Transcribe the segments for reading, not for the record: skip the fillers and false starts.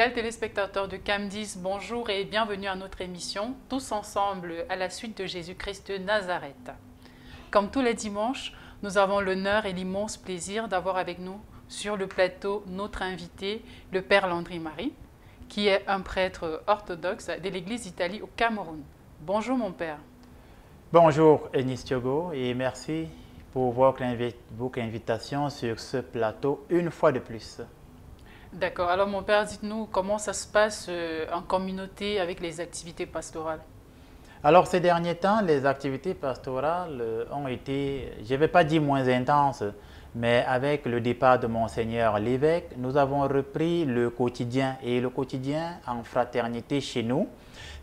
Fidèles téléspectateurs de CAM10, bonjour et bienvenue à notre émission, tous ensemble à la suite de Jésus-Christ de Nazareth. Comme tous les dimanches, nous avons l'honneur et l'immense plaisir d'avoir avec nous sur le plateau notre invité, le Père Landry-Marie, qui est un prêtre orthodoxe de l'Église d'Italie au Cameroun. Bonjour mon Père. Bonjour Enis Thiogo et merci pour votre invitation sur ce plateau une fois de plus. D'accord. Alors mon Père, dites-nous comment ça se passe en communauté avec les activités pastorales. Alors ces derniers temps, les activités pastorales ont été, je ne vais pas dire moins intenses, mais avec le départ de Monseigneur l'évêque, nous avons repris le quotidien. Et le quotidien en fraternité chez nous,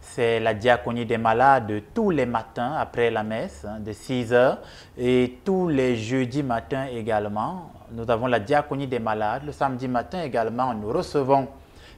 c'est la diaconie des malades tous les matins après la messe de 6 heures et tous les jeudis matins également. Nous avons la diaconie des malades. Le samedi matin également, nous recevons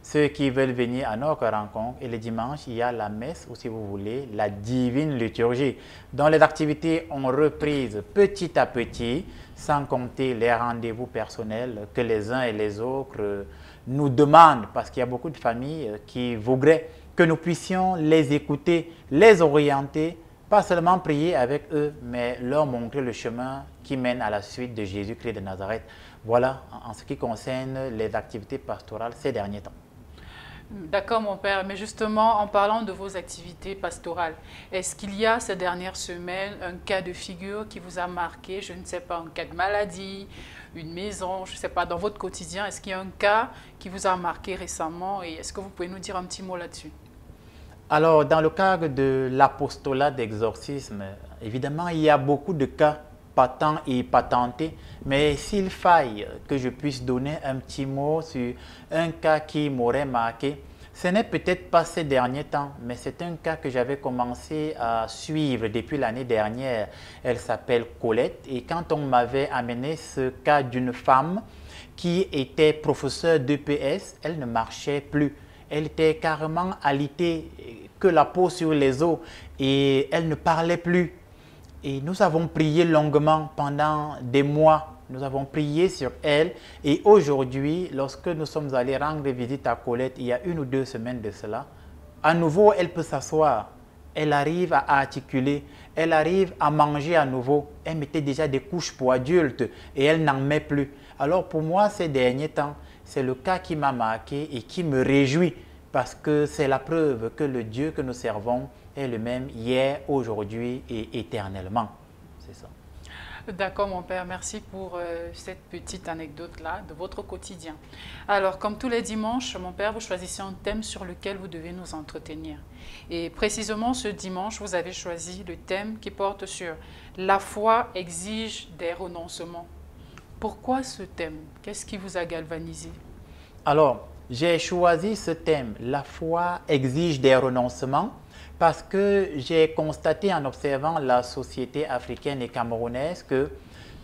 ceux qui veulent venir à notre rencontre. Et le dimanche, il y a la messe ou si vous voulez, la divine liturgie. Donc les activités ont repris petit à petit, sans compter les rendez-vous personnels que les uns et les autres nous demandent, parce qu'il y a beaucoup de familles qui voudraient que nous puissions les écouter, les orienter, pas seulement prier avec eux, mais leur montrer le chemin qui mène à la suite de Jésus-Christ de Nazareth. Voilà en ce qui concerne les activités pastorales ces derniers temps. D'accord mon Père, mais justement en parlant de vos activités pastorales, est-ce qu'il y a ces dernières semaines un cas de figure qui vous a marqué, je ne sais pas, un cas de maladie, une maison, je ne sais pas, dans votre quotidien, est-ce qu'il y a un cas qui vous a marqué récemment et est-ce que vous pouvez nous dire un petit mot là-dessus? Alors, dans le cadre de l'apostolat d'exorcisme, évidemment, il y a beaucoup de cas patents et patentés, mais s'il faille que je puisse donner un petit mot sur un cas qui m'aurait marqué, ce n'est peut-être pas ces derniers temps, mais c'est un cas que j'avais commencé à suivre depuis l'année dernière. Elle s'appelle Colette et quand on m'avait amené ce cas d'une femme qui était professeure d'EPS, elle ne marchait plus. Elle était carrément alitée, que la peau sur les os, et elle ne parlait plus. Et nous avons prié longuement pendant des mois. Nous avons prié sur elle. Et aujourd'hui, lorsque nous sommes allés rendre visite à Colette, il y a 1 ou 2 semaines de cela, à nouveau, elle peut s'asseoir. Elle arrive à articuler. Elle arrive à manger à nouveau. Elle mettait déjà des couches pour adultes et elle n'en met plus. Alors pour moi, ces derniers temps, c'est le cas qui m'a marqué et qui me réjouit parce que c'est la preuve que le Dieu que nous servons est le même hier, aujourd'hui et éternellement. C'est ça. D'accord mon Père, merci pour cette petite anecdote-là de votre quotidien. Alors comme tous les dimanches, mon Père, vous choisissez un thème sur lequel vous devez nous entretenir. Et précisément ce dimanche, vous avez choisi le thème qui porte sur « La foi exige des renoncements ». Pourquoi ce thème? Qu'est-ce qui vous a galvanisé? Alors, j'ai choisi ce thème « La foi exige des renoncements » parce que j'ai constaté en observant la société africaine et camerounaise que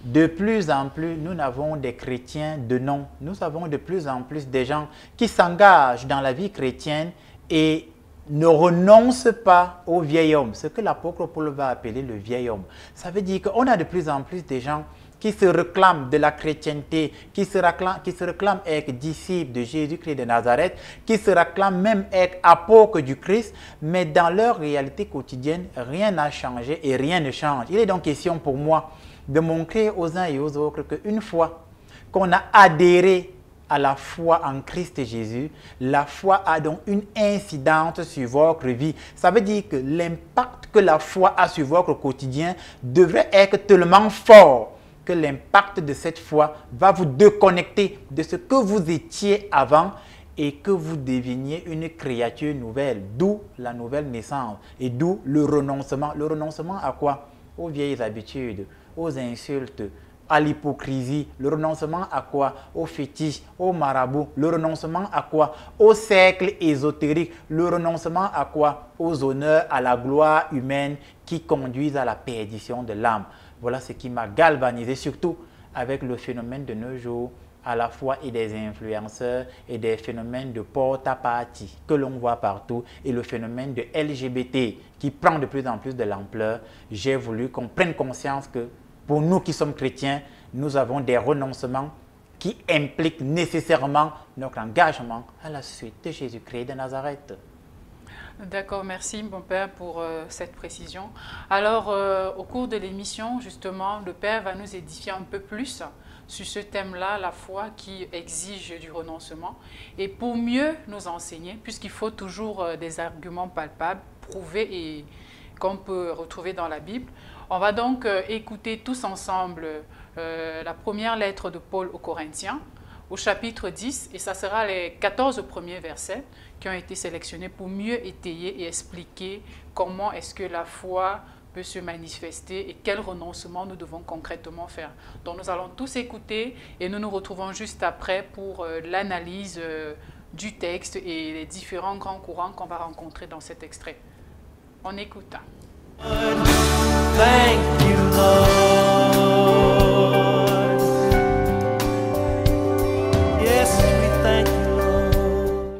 de plus en plus, nous n'avons des chrétiens de nom. Nous avons de plus en plus des gens qui s'engagent dans la vie chrétienne et ne renoncent pas au vieil homme, ce que l'apôtre Paul va appeler le vieil homme. Ça veut dire qu'on a de plus en plus des gens qui se réclament de la chrétienté, qui se réclament être disciples de Jésus-Christ de Nazareth, qui se réclament même être apôtres du Christ, mais dans leur réalité quotidienne, rien n'a changé et rien ne change. Il est donc question pour moi de montrer aux uns et aux autres qu'une fois qu'on a adhéré à la foi en Christ Jésus, la foi a donc une incidence sur votre vie. Ça veut dire que l'impact que la foi a sur votre quotidien devrait être tellement fort que l'impact de cette foi va vous déconnecter de ce que vous étiez avant et que vous deveniez une créature nouvelle, d'où la nouvelle naissance et d'où le renoncement. Le renoncement à quoi? Aux vieilles habitudes, aux insultes, à l'hypocrisie. Le renoncement à quoi? Aux fétiches, aux marabouts. Le renoncement à quoi? Aux cercles ésotériques. Le renoncement à quoi? Aux honneurs, à la gloire humaine qui conduisent à la perdition de l'âme. Voilà ce qui m'a galvanisé, surtout avec le phénomène de nos jours, à la fois et des influenceurs et des phénomènes de porte-à-partie que l'on voit partout et le phénomène de LGBT qui prend de plus en plus de l'ampleur. J'ai voulu qu'on prenne conscience que pour nous qui sommes chrétiens, nous avons des renoncements qui implique nécessairement notre engagement à la suite de Jésus-Christ de Nazareth. D'accord, merci mon Père pour cette précision. Alors, au cours de l'émission, justement, le Père va nous édifier un peu plus sur ce thème-là, la foi qui exige du renoncement. Et pour mieux nous enseigner, puisqu'il faut toujours des arguments palpables, prouvés et qu'on peut retrouver dans la Bible, on va donc écouter tous ensemble la première lettre de Paul aux Corinthiens, au chapitre 10, et ça sera les 14 premiers versets qui ont été sélectionnés pour mieux étayer et expliquer comment est-ce que la foi peut se manifester et quel renoncement nous devons concrètement faire. Donc nous allons tous écouter et nous nous retrouvons juste après pour l'analyse du texte et les différents grands courants qu'on va rencontrer dans cet extrait. On écoute. Thank you, Lord. Yes, we thank you, Lord.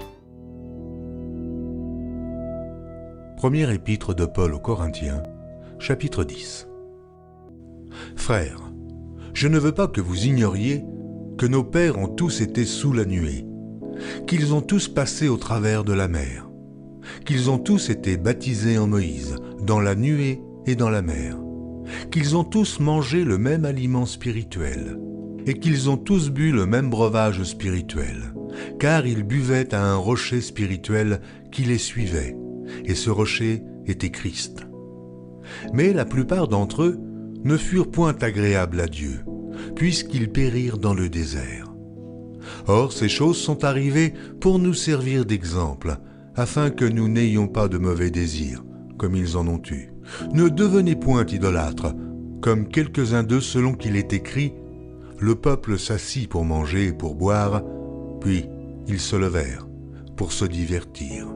Première épître de Paul aux Corinthiens, chapitre 10. Frères, je ne veux pas que vous ignoriez que nos pères ont tous été sous la nuée, qu'ils ont tous passé au travers de la mer, qu'ils ont tous été baptisés en Moïse, dans la nuée et dans la mer, qu'ils ont tous mangé le même aliment spirituel, et qu'ils ont tous bu le même breuvage spirituel, car ils buvaient à un rocher spirituel qui les suivait, et ce rocher était Christ. Mais la plupart d'entre eux ne furent point agréables à Dieu, puisqu'ils périrent dans le désert. Or, ces choses sont arrivées pour nous servir d'exemple, afin que nous n'ayons pas de mauvais désirs, comme ils en ont eu. Ne devenez point idolâtres, comme quelques-uns d'eux selon qu'il est écrit, « Le peuple s'assit pour manger et pour boire, puis ils se levèrent pour se divertir. »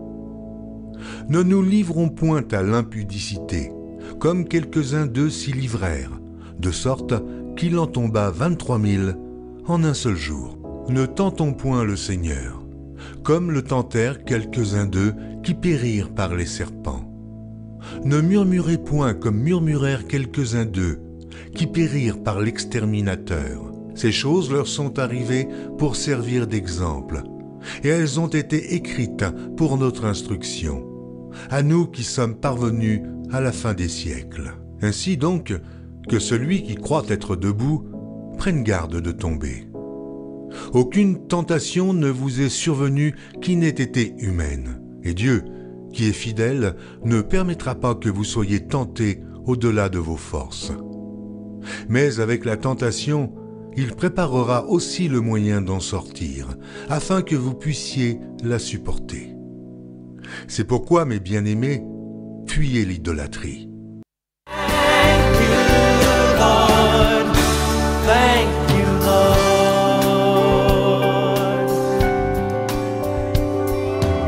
Ne nous livrons point à l'impudicité, comme quelques-uns d'eux s'y livrèrent, de sorte qu'il en tomba 23 000 en un seul jour. Ne tentons point le Seigneur, comme le tentèrent quelques-uns d'eux qui périrent par les serpents. Ne murmurez point comme murmurèrent quelques-uns d'eux, qui périrent par l'exterminateur. Ces choses leur sont arrivées pour servir d'exemple, et elles ont été écrites pour notre instruction, à nous qui sommes parvenus à la fin des siècles. Ainsi donc, que celui qui croit être debout prenne garde de tomber. Aucune tentation ne vous est survenue qui n'ait été humaine, et Dieu, qui est fidèle, ne permettra pas que vous soyez tentés au-delà de vos forces. Mais avec la tentation, il préparera aussi le moyen d'en sortir, afin que vous puissiez la supporter. C'est pourquoi, mes bien-aimés, fuyez l'idolâtrie. Thank you, Lord. Thank you, Lord.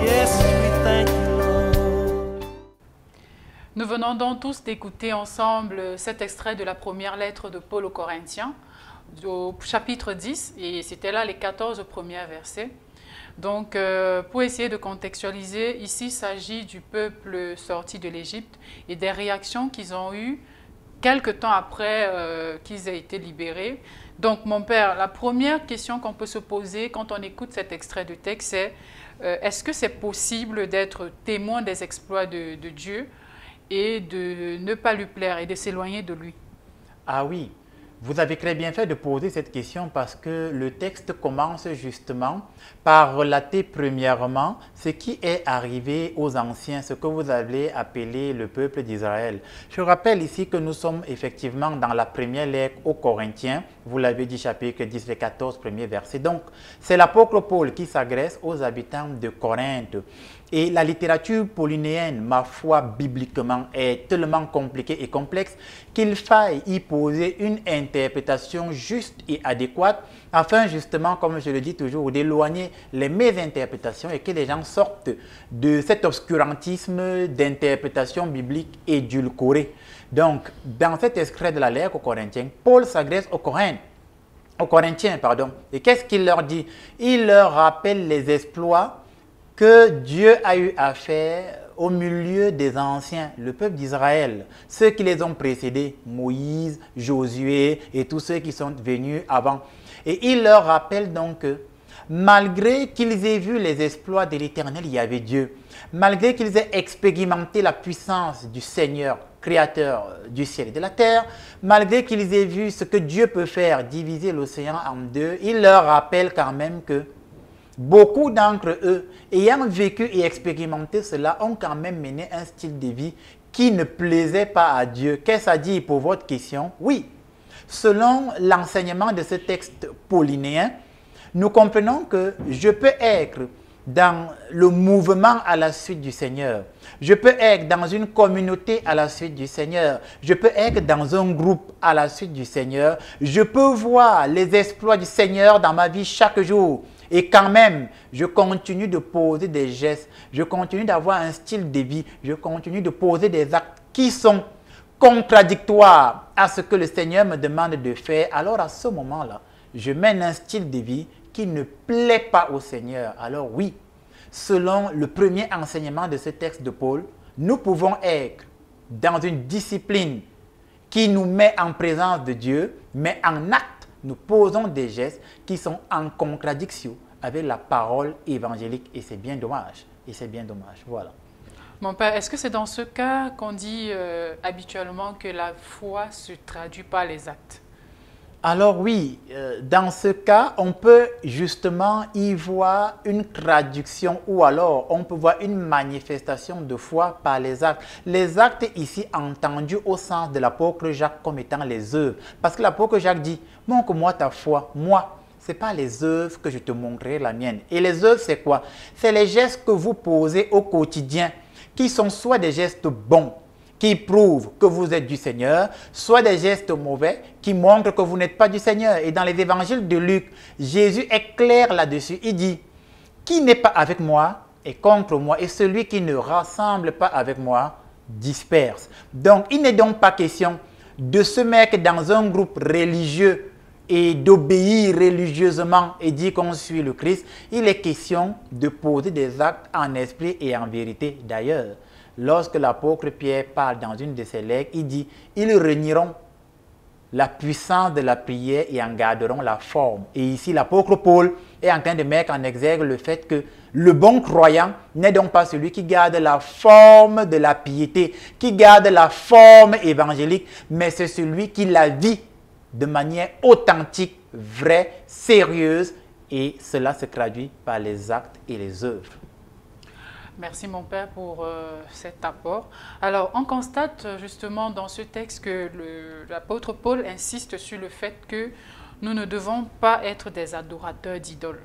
Yes, we thank you, Lord. Nous venons donc tous d'écouter ensemble cet extrait de la première lettre de Paul aux Corinthiens, au chapitre 10, et c'était là les 14 premiers versets. Donc, pour essayer de contextualiser, ici il s'agit du peuple sorti de l'Égypte et des réactions qu'ils ont eues quelque temps après qu'ils aient été libérés. Donc, mon père, la première question qu'on peut se poser quand on écoute cet extrait de texte, c'est est-ce que c'est possible d'être témoin des exploits de Dieu et de ne pas lui plaire et de s'éloigner de lui? Ah oui, vous avez très bien fait de poser cette question parce que le texte commence justement par relater premièrement ce qui est arrivé aux anciens, ce que vous avez appelé le peuple d'Israël. Je rappelle ici que nous sommes effectivement dans la première lettre aux Corinthiens, vous l'avez dit, chapitre 10, les 14 premiers versets. Donc, c'est l'apôtre Paul qui s'adresse aux habitants de Corinthe. Et la littérature paulinéenne, ma foi, bibliquement, est tellement compliquée et complexe qu'il faille y poser une interprétation juste et adéquate afin justement, comme je le dis toujours, d'éloigner les mésinterprétations et que les gens sortent de cet obscurantisme d'interprétation biblique édulcorée. Donc, dans cet extrait de la lettre aux Corinthiens, Paul s'adresse aux Corinthiens. Et qu'est-ce qu'il leur dit? Il leur rappelle les exploits que Dieu a eu à faire au milieu des anciens, le peuple d'Israël, ceux qui les ont précédés, Moïse, Josué et tous ceux qui sont venus avant. Et il leur rappelle donc que malgré qu'ils aient vu les exploits de l'Éternel, il y avait Dieu. Malgré qu'ils aient expérimenté la puissance du Seigneur, créateur du ciel et de la terre, malgré qu'ils aient vu ce que Dieu peut faire, diviser l'océan en deux, il leur rappelle quand même que beaucoup d'entre eux, ayant vécu et expérimenté cela, ont quand même mené un style de vie qui ne plaisait pas à Dieu. Qu'est-ce à dire pour votre question? Oui, selon l'enseignement de ce texte paulinéen, nous comprenons que je peux être dans le mouvement à la suite du Seigneur. Je peux être dans une communauté à la suite du Seigneur. Je peux être dans un groupe à la suite du Seigneur. Je peux voir les exploits du Seigneur dans ma vie chaque jour. Et quand même, je continue de poser des gestes. Je continue d'avoir un style de vie. Je continue de poser des actes qui sont contradictoires à ce que le Seigneur me demande de faire. Alors à ce moment-là, je mène un style de vie qui ne plaît pas au Seigneur. Alors oui, selon le premier enseignement de ce texte de Paul, nous pouvons être dans une discipline qui nous met en présence de Dieu, mais en acte, nous posons des gestes qui sont en contradiction avec la parole évangélique. Et c'est bien dommage. Et c'est bien dommage. Voilà. Mon père, est-ce que c'est dans ce cas qu'on dit habituellement que la foi se traduit par les actes? Alors oui, dans ce cas, on peut justement y voir une traduction ou alors on peut voir une manifestation de foi par les actes. Les actes ici entendus au sens de l'apôtre Jacques comme étant les œuvres. Parce que l'apôtre Jacques dit, montre-moi ta foi, moi. Ce n'est pas les œuvres que je te montrerai la mienne. Et les œuvres, c'est quoi? C'est les gestes que vous posez au quotidien, qui sont soit des gestes bons, qui prouvent que vous êtes du Seigneur, soit des gestes mauvais qui montrent que vous n'êtes pas du Seigneur. Et dans les évangiles de Luc, Jésus est clair là-dessus. Il dit, qui n'est pas avec moi est contre moi, et celui qui ne rassemble pas avec moi disperse. Donc, il n'est donc pas question de se mettre dans un groupe religieux et d'obéir religieusement et dire qu'on suit le Christ. Il est question de poser des actes en esprit et en vérité. D'ailleurs, lorsque l'apôtre Pierre parle dans une de ses lettres, il dit « Ils renieront la puissance de la prière et en garderont la forme ». Et ici, l'apôtre Paul est en train de mettre en exergue le fait que le bon croyant n'est donc pas celui qui garde la forme de la piété, qui garde la forme évangélique, mais c'est celui qui la vit de manière authentique, vraie, sérieuse, et cela se traduit par les actes et les œuvres. Merci mon père pour cet apport. Alors, on constate justement dans ce texte que l'apôtre Paul insiste sur le fait que nous ne devons pas être des adorateurs d'idoles.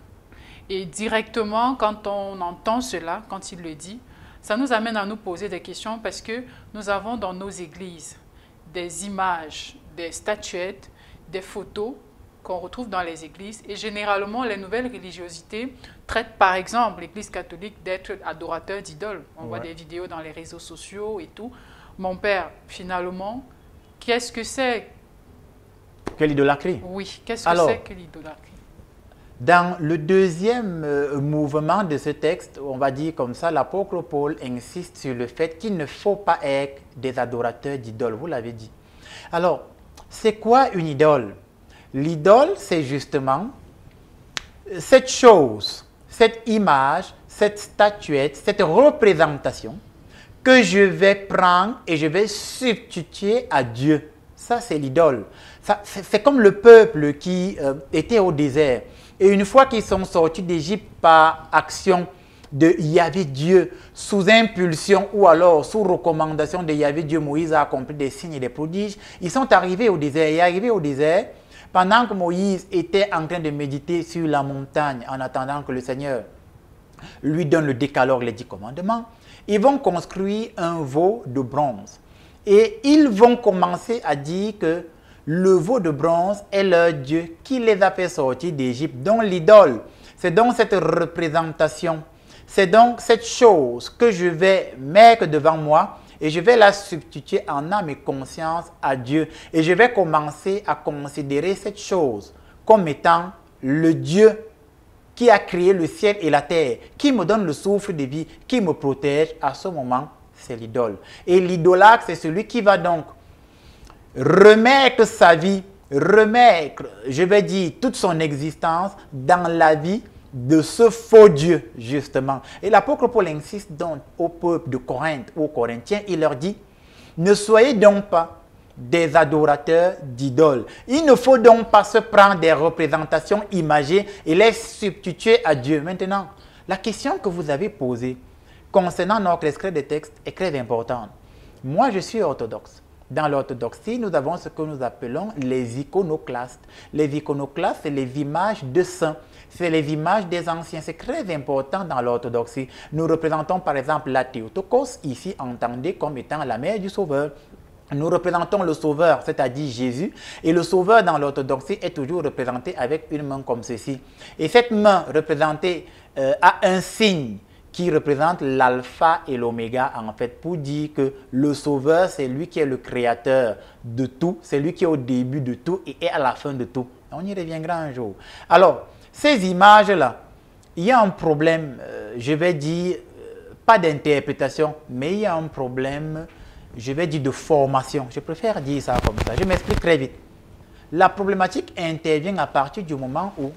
Et directement, quand on entend cela, quand il le dit, ça nous amène à nous poser des questions parce que nous avons dans nos églises des images, des statuettes, des photos qu'on retrouve dans les églises. Et généralement, les nouvelles religiosités traitent, par exemple, l'Église catholique d'être adorateur d'idoles. On voit des vidéos dans les réseaux sociaux et tout. Mon père, finalement, qu'est-ce que c'est? Que l'idolâtrie? Oui, qu'est-ce que c'est que l'idolâtrie? Dans le deuxième mouvement de ce texte, on va dire comme ça, l'apôtre Paul insiste sur le fait qu'il ne faut pas être des adorateurs d'idoles. Vous l'avez dit. Alors, c'est quoi une idole? L'idole, c'est justement cette chose, cette image, cette statuette, cette représentation que je vais prendre et je vais substituer à Dieu. Ça, c'est l'idole. C'est comme le peuple qui était au désert. Et une fois qu'ils sont sortis d'Égypte par action de Yahvé Dieu, sous impulsion ou alors sous recommandation de Yahvé Dieu, Moïse a accompli des signes et des prodiges, ils sont arrivés au désert. Et arrivés au désert, pendant que Moïse était en train de méditer sur la montagne, en attendant que le Seigneur lui donne le décalogue, les 10 commandements, ils vont construire un veau de bronze. Et ils vont commencer à dire que le veau de bronze est leur Dieu qui les a fait sortir d'Égypte. Donc l'idole, c'est donc cette représentation, c'est donc cette chose que je vais mettre devant moi et je vais la substituer en âme et conscience à Dieu. Et je vais commencer à considérer cette chose comme étant le Dieu qui a créé le ciel et la terre, qui me donne le souffle de vie, qui me protège, à ce moment, c'est l'idole. Et l'idolâtre, c'est celui qui va donc remettre sa vie, remettre, je vais dire, toute son existence dans la vie de ce faux Dieu, justement. Et l'apôtre Paul insiste donc au peuple de Corinthe, aux Corinthiens, il leur dit, ne soyez donc pas des adorateurs d'idoles. Il ne faut donc pas se prendre des représentations imagées et les substituer à Dieu. Maintenant, la question que vous avez posée concernant notre extrait de texte est très importante. Moi, je suis orthodoxe. Dans l'orthodoxie, nous avons ce que nous appelons les iconoclastes. Les iconoclastes, c'est les images de saints. C'est les images des anciens. C'est très important dans l'orthodoxie. Nous représentons par exemple la Théotokos, ici entendez comme étant la mère du Sauveur. Nous représentons le Sauveur, c'est-à-dire Jésus. Et le Sauveur dans l'orthodoxie est toujours représenté avec une main comme ceci. Et cette main représentée a un signe qui représente l'alpha et l'oméga, en fait, pour dire que le Sauveur, c'est lui qui est le créateur de tout, c'est lui qui est au début de tout et est à la fin de tout. On y reviendra un jour. Alors, ces images-là, il y a un problème, je vais dire, pas d'interprétation, mais il y a un problème, je vais dire, de formation. Je préfère dire ça comme ça. Je m'explique très vite. La problématique intervient à partir du moment où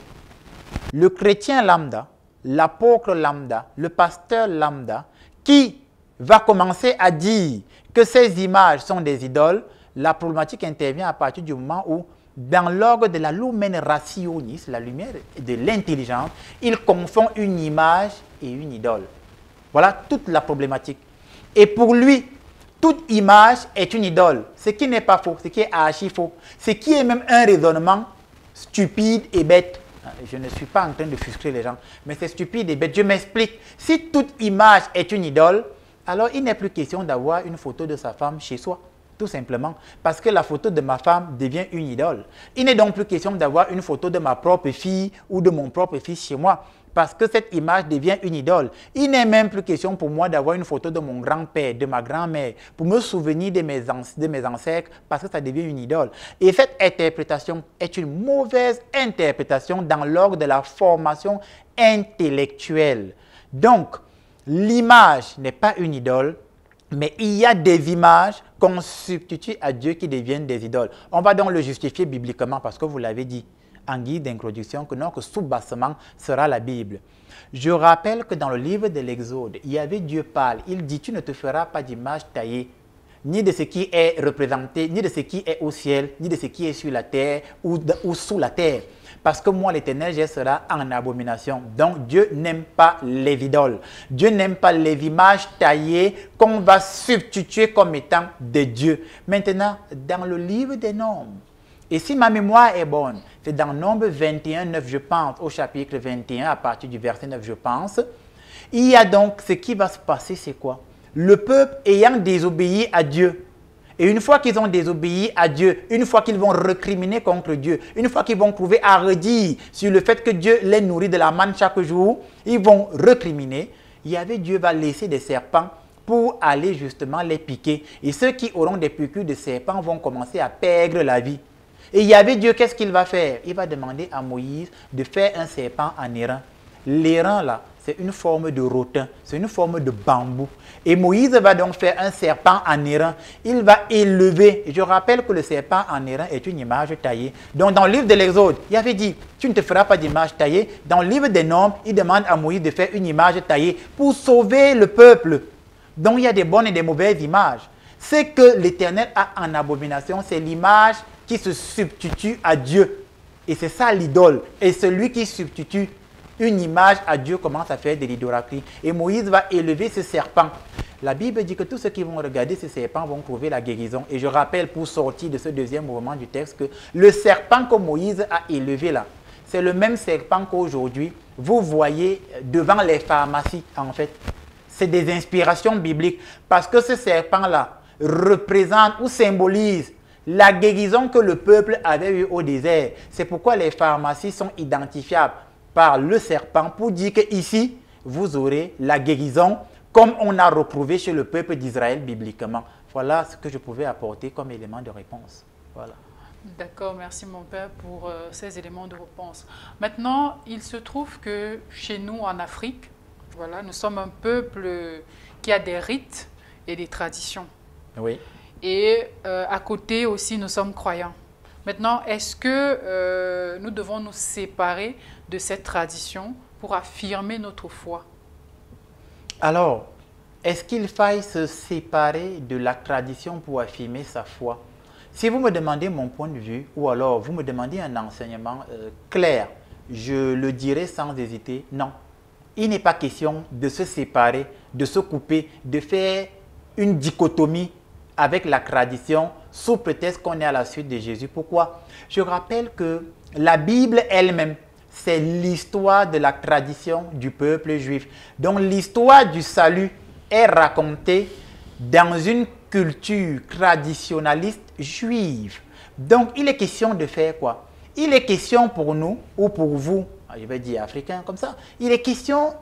le chrétien lambda, l'apôtre lambda, le pasteur lambda, qui va commencer à dire que ces images sont des idoles, la problématique intervient à partir du moment où, dans l'ordre de la lumen rationis, la lumière de l'intelligence, il confond une image et une idole. Voilà toute la problématique. Et pour lui, toute image est une idole, ce qui n'est pas faux, ce qui est archi faux, ce qui est même un raisonnement stupide et bête. Je ne suis pas en train de frustrer les gens, mais c'est stupide et bête. Je m'explique. Si toute image est une idole, alors il n'est plus question d'avoir une photo de sa femme chez soi, tout simplement. Parce que la photo de ma femme devient une idole. Il n'est donc plus question d'avoir une photo de ma propre fille ou de mon propre fils chez moi, parce que cette image devient une idole. Il n'est même plus question pour moi d'avoir une photo de mon grand-père, de ma grand-mère, pour me souvenir de mes ancêtres, parce que ça devient une idole. Et cette interprétation est une mauvaise interprétation dans l'ordre de la formation intellectuelle. Donc, l'image n'est pas une idole, mais il y a des images qu'on substitue à Dieu qui deviennent des idoles. On va donc le justifier bibliquement, parce que vous l'avez dit en guise d'introduction, que notre sous-bassement sera la Bible. Je rappelle que dans le livre de l'Exode, il y avait Dieu parle. Il dit, tu ne te feras pas d'image taillée, ni de ce qui est représenté, ni de ce qui est au ciel, ni de ce qui est sur la terre ou sous la terre. Parce que moi, l'Éternel, je serai en abomination. Donc, Dieu n'aime pas les idoles. Dieu n'aime pas les images taillées qu'on va substituer comme étant des dieux. Maintenant, dans le livre des Nombres, et si ma mémoire est bonne, c'est dans Nombre 21, 9, je pense, au chapitre 21, à partir du verset 9, je pense. Il y a donc, ce qui va se passer, c'est quoi? Le peuple ayant désobéi à Dieu. Et une fois qu'ils ont désobéi à Dieu, une fois qu'ils vont recriminer contre Dieu, une fois qu'ils vont trouver à redire sur le fait que Dieu les nourrit de la manne chaque jour, ils vont recriminer. Dieu va laisser des serpents pour aller justement les piquer. Et ceux qui auront des piqûres de serpents vont commencer à perdre la vie. Et Dieu, qu'est-ce qu'il va faire? Il va demander à Moïse de faire un serpent en airain. L'airain, là, c'est une forme de rotin, c'est une forme de bambou. Et Moïse va donc faire un serpent en airain. Il va élever. Je rappelle que le serpent en airain est une image taillée. Donc, dans le livre de l'Exode, il avait dit, tu ne te feras pas d'image taillée. Dans le livre des Nombres, il demande à Moïse de faire une image taillée pour sauver le peuple. Donc, il y a des bonnes et des mauvaises images. Ce que l'Éternel a en abomination, c'est l'image qui se substitue à Dieu. Et c'est ça l'idole. Et celui qui substitue une image à Dieu commence à faire de l'idolâtrie. Et Moïse va élever ce serpent. La Bible dit que tous ceux qui vont regarder ce serpent vont trouver la guérison. Et je rappelle pour sortir de ce deuxième mouvement du texte que le serpent que Moïse a élevé là, c'est le même serpent qu'aujourd'hui vous voyez devant les pharmacies en fait. C'est des inspirations bibliques parce que ce serpent là représente ou symbolise la guérison que le peuple avait eue au désert. C'est pourquoi les pharmacies sont identifiables par le serpent pour dire qu'ici, vous aurez la guérison comme on a retrouvé chez le peuple d'Israël bibliquement. Voilà ce que je pouvais apporter comme élément de réponse. Voilà. D'accord, merci mon père pour ces éléments de réponse. Maintenant, il se trouve que chez nous en Afrique, voilà, nous sommes un peuple qui a des rites et des traditions. Oui. Et à côté aussi, nous sommes croyants. Maintenant, est-ce que nous devons nous séparer de cette tradition pour affirmer notre foi? Alors, est-ce qu'il faille se séparer de la tradition pour affirmer sa foi? Si vous me demandez mon point de vue, ou alors vous me demandez un enseignement clair, je le dirai sans hésiter, non. Il n'est pas question de se séparer, de se couper, de faire une dichotomie avec la tradition sous prétexte qu'on est à la suite de Jésus. Pourquoi? Je rappelle que la Bible elle-même, c'est l'histoire de la tradition du peuple juif. Donc l'histoire du salut est racontée dans une culture traditionnaliste juive. Donc il est question de faire quoi? Il est question pour nous, ou pour vous, je vais dire africains comme ça, il est question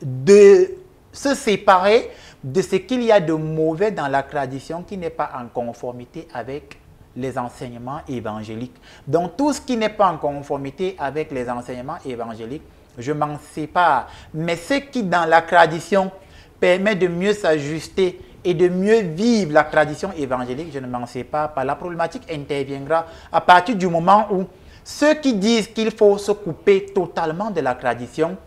de se séparer de ce qu'il y a de mauvais dans la tradition qui n'est pas en conformité avec les enseignements évangéliques. Donc tout ce qui n'est pas en conformité avec les enseignements évangéliques, je m'en sépare. Mais ce qui dans la tradition permet de mieux s'ajuster et de mieux vivre la tradition évangélique, je ne m'en sépare pas. La problématique interviendra à partir du moment où ceux qui disent qu'il faut se couper totalement de la tradition,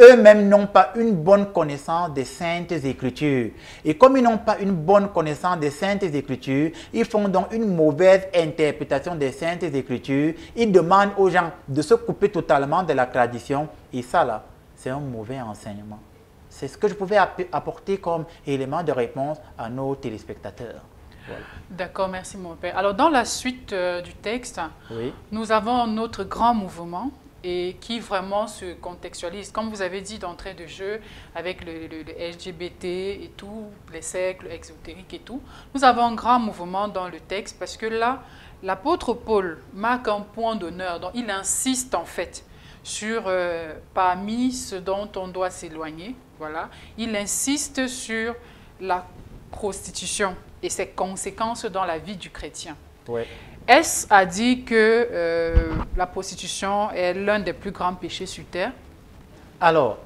eux-mêmes n'ont pas une bonne connaissance des Saintes Écritures. Et comme ils n'ont pas une bonne connaissance des Saintes Écritures, ils font donc une mauvaise interprétation des Saintes Écritures. Ils demandent aux gens de se couper totalement de la tradition. Et ça, là, c'est un mauvais enseignement. C'est ce que je pouvais apporter comme élément de réponse à nos téléspectateurs. Voilà. D'accord, merci mon père. Alors dans la suite du texte, Oui. nous avons notre grand mouvement et qui vraiment se contextualise, comme vous avez dit d'entrée de jeu, avec le LGBT et tout, les cercles exotériques et tout. Nous avons un grand mouvement dans le texte parce que là, l'apôtre Paul marque un point d'honneur. Donc il insiste en fait sur parmi ce dont on doit s'éloigner. Voilà. Il insiste sur la prostitution et ses conséquences dans la vie du chrétien. Oui. Est-ce à dire que la prostitution est l'un des plus grands péchés sur terre? Alors,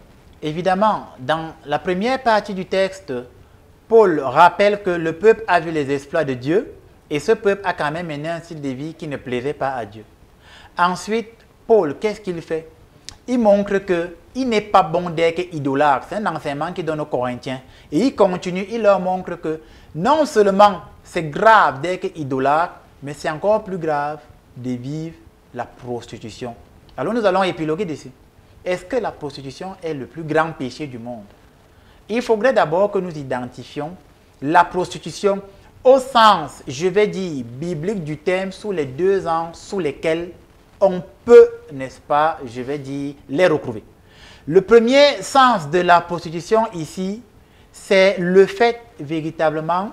évidemment, dans la première partie du texte, Paul rappelle que le peuple a vu les exploits de Dieu et ce peuple a quand même mené un style de vie qui ne plaisait pas à Dieu. Ensuite, Paul, qu'est-ce qu'il fait? Il montre qu'il n'est pas bon d'être idolâtre. C'est un enseignement qu'il donne aux Corinthiens. Et il continue, il leur montre que non seulement c'est grave d'être idolâtre, mais c'est encore plus grave de vivre la prostitution. Alors nous allons épiloguer dessus. Est-ce que la prostitution est le plus grand péché du monde? Il faudrait d'abord que nous identifions la prostitution au sens, je vais dire, biblique du terme, sous les deux angles sous lesquels on peut, n'est-ce pas, je vais dire, les retrouver. Le premier sens de la prostitution ici, c'est le fait véritablement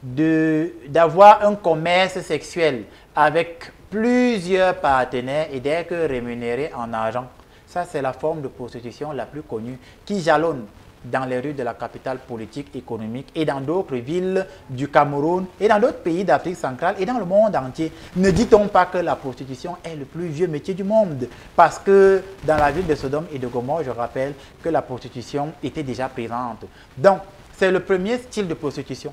d'avoir un commerce sexuel avec plusieurs partenaires et d'être rémunéré en argent. Ça, c'est la forme de prostitution la plus connue qui jalonne dans les rues de la capitale politique, économique et dans d'autres villes du Cameroun et dans d'autres pays d'Afrique centrale et dans le monde entier. Ne dit-on pas que la prostitution est le plus vieux métier du monde? Parce que dans la ville de Sodome et de Gomorrhe, je rappelle que la prostitution était déjà présente. Donc, c'est le premier style de prostitution.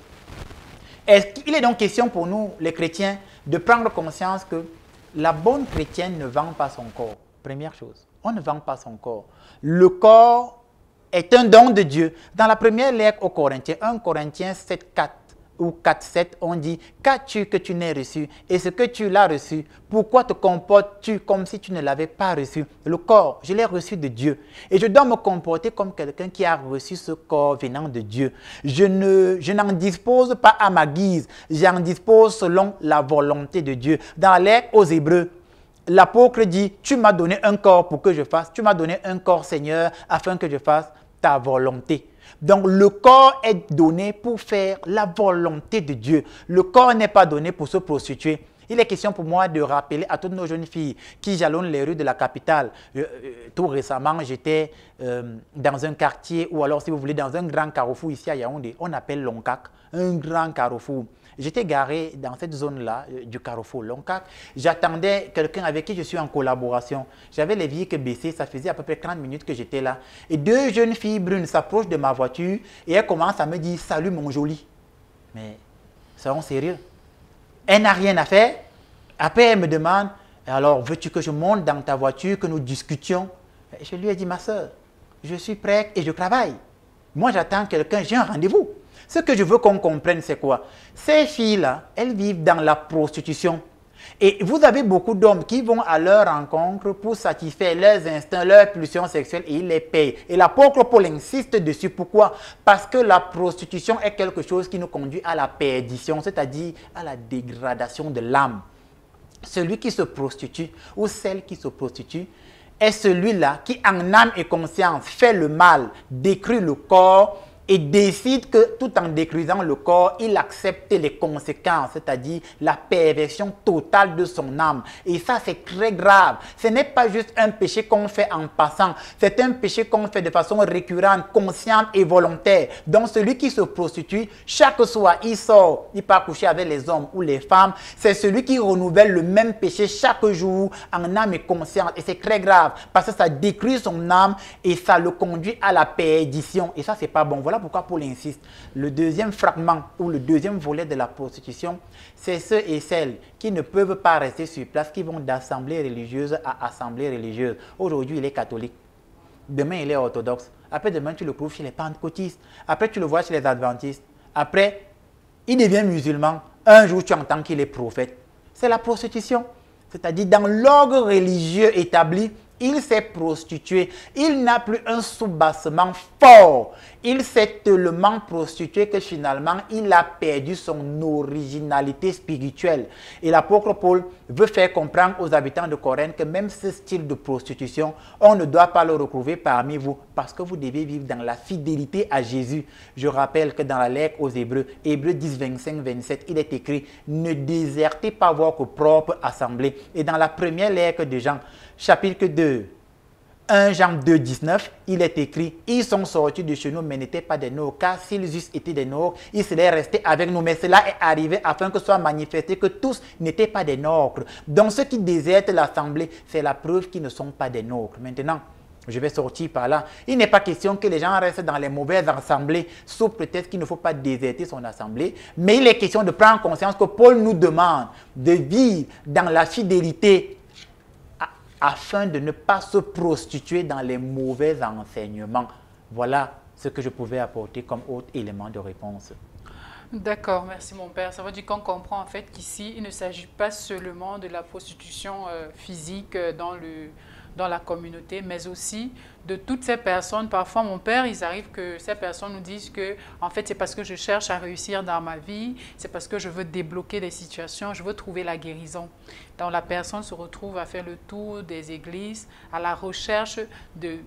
Il est donc question pour nous, les chrétiens, de prendre conscience que la bonne chrétienne ne vend pas son corps. Première chose, on ne vend pas son corps. Le corps est un don de Dieu. Dans la première lettre aux Corinthiens, 1 Corinthiens 7,4 ou 4,7, on dit « Qu'as-tu que tu n'aies reçu? Et ce que tu l'as reçu, pourquoi te comportes-tu comme si tu ne l'avais pas reçu? Le corps, je l'ai reçu de Dieu. Et je dois me comporter comme quelqu'un qui a reçu ce corps venant de Dieu. Je n'en dispose pas à ma guise, j'en dispose selon la volonté de Dieu. » Dans la lettre aux Hébreux, l'apôtre dit « Tu m'as donné un corps pour que je fasse, tu m'as donné un corps, Seigneur, afin que je fasse ta volonté. » Donc le corps est donné pour faire la volonté de Dieu. Le corps n'est pas donné pour se prostituer. Il est question pour moi de rappeler à toutes nos jeunes filles qui jalonnent les rues de la capitale. Tout récemment, j'étais dans un quartier ou alors si vous voulez dans un grand carrefour ici à Yaoundé. On appelle Lonkak, un grand carrefour. J'étais garé dans cette zone-là du carrefour Loncac. J'attendais quelqu'un avec qui je suis en collaboration. J'avais les vitres baissées, ça faisait à peu près 30 minutes que j'étais là. Et deux jeunes filles brunes s'approchent de ma voiture et elles commencent à me dire « Salut mon joli ». Mais soyons sérieux. Elle n'a rien à faire. Après, elle me demande « Alors, veux-tu que je monte dans ta voiture, que nous discutions ?» Je lui ai dit « Ma soeur, je suis prête et je travaille. Moi, j'attends quelqu'un, j'ai un rendez-vous. » Ce que je veux qu'on comprenne, c'est quoi? Ces filles-là, elles vivent dans la prostitution. Et vous avez beaucoup d'hommes qui vont à leur rencontre pour satisfaire leurs instincts, leurs pulsions sexuelles et ils les payent. Et l'apôtre Paul insiste dessus. Pourquoi? Parce que la prostitution est quelque chose qui nous conduit à la perdition, c'est-à-dire à la dégradation de l'âme. Celui qui se prostitue ou celle qui se prostitue est celui-là qui, en âme et conscience, fait le mal, détruit le corps et décide que tout en détruisant le corps, il accepte les conséquences, c'est-à-dire la perversion totale de son âme. Et ça, c'est très grave. Ce n'est pas juste un péché qu'on fait en passant, c'est un péché qu'on fait de façon récurrente, consciente et volontaire. Donc celui qui se prostitue, chaque soir, il sort, il part coucher avec les hommes ou les femmes. C'est celui qui renouvelle le même péché chaque jour en âme et conscience. Et c'est très grave parce que ça détruit son âme et ça le conduit à la perdition. Et ça, c'est pas bon. Voilà pourquoi Paul insiste. Le deuxième fragment ou le deuxième volet de la prostitution, c'est ceux et celles qui ne peuvent pas rester sur place, qui vont d'assemblée religieuse à assemblée religieuse. Aujourd'hui, il est catholique. Demain, il est orthodoxe. Après, demain, tu le trouves chez les pentecôtistes. Après, tu le vois chez les adventistes. Après, il devient musulman. Un jour, tu entends qu'il est prophète. C'est la prostitution. C'est-à-dire, dans l'ordre religieux établi, il s'est prostitué. Il n'a plus un soubassement fort. Il s'est tellement prostitué que finalement, il a perdu son originalité spirituelle. Et l'apôtre Paul veut faire comprendre aux habitants de Corinthe que même ce style de prostitution, on ne doit pas le retrouver parmi vous parce que vous devez vivre dans la fidélité à Jésus. Je rappelle que dans la lettre aux Hébreux, Hébreux 10, 25, 27, il est écrit « Ne désertez pas votre propre assemblée ». Et dans la première lettre de Jean, chapitre 2, 1 Jean 2, 19, il est écrit « Ils sont sortis de chez nous, mais n'étaient pas des nôtres, car s'ils eussent été des nôtres, ils seraient restés avec nous. Mais cela est arrivé afin que soit manifesté que tous n'étaient pas des nôtres. Donc ceux qui désertent l'assemblée, c'est la preuve qu'ils ne sont pas des nôtres. » Maintenant, je vais sortir par là. Il n'est pas question que les gens restent dans les mauvaises assemblées, sous prétexte qu'il ne faut pas déserter son assemblée. Mais il est question de prendre conscience que Paul nous demande de vivre dans la fidélité afin de ne pas se prostituer dans les mauvais enseignements. Voilà ce que je pouvais apporter comme autre élément de réponse. D'accord, merci mon père. Ça veut dire qu'on comprend en fait qu'ici, il ne s'agit pas seulement de la prostitution physique dans la communauté, mais aussi de toutes ces personnes. Parfois, mon père, il arrive que ces personnes nous disent que, en fait, c'est parce que je cherche à réussir dans ma vie, c'est parce que je veux débloquer des situations, je veux trouver la guérison. Donc, la personne se retrouve à faire le tour des églises, à la recherche de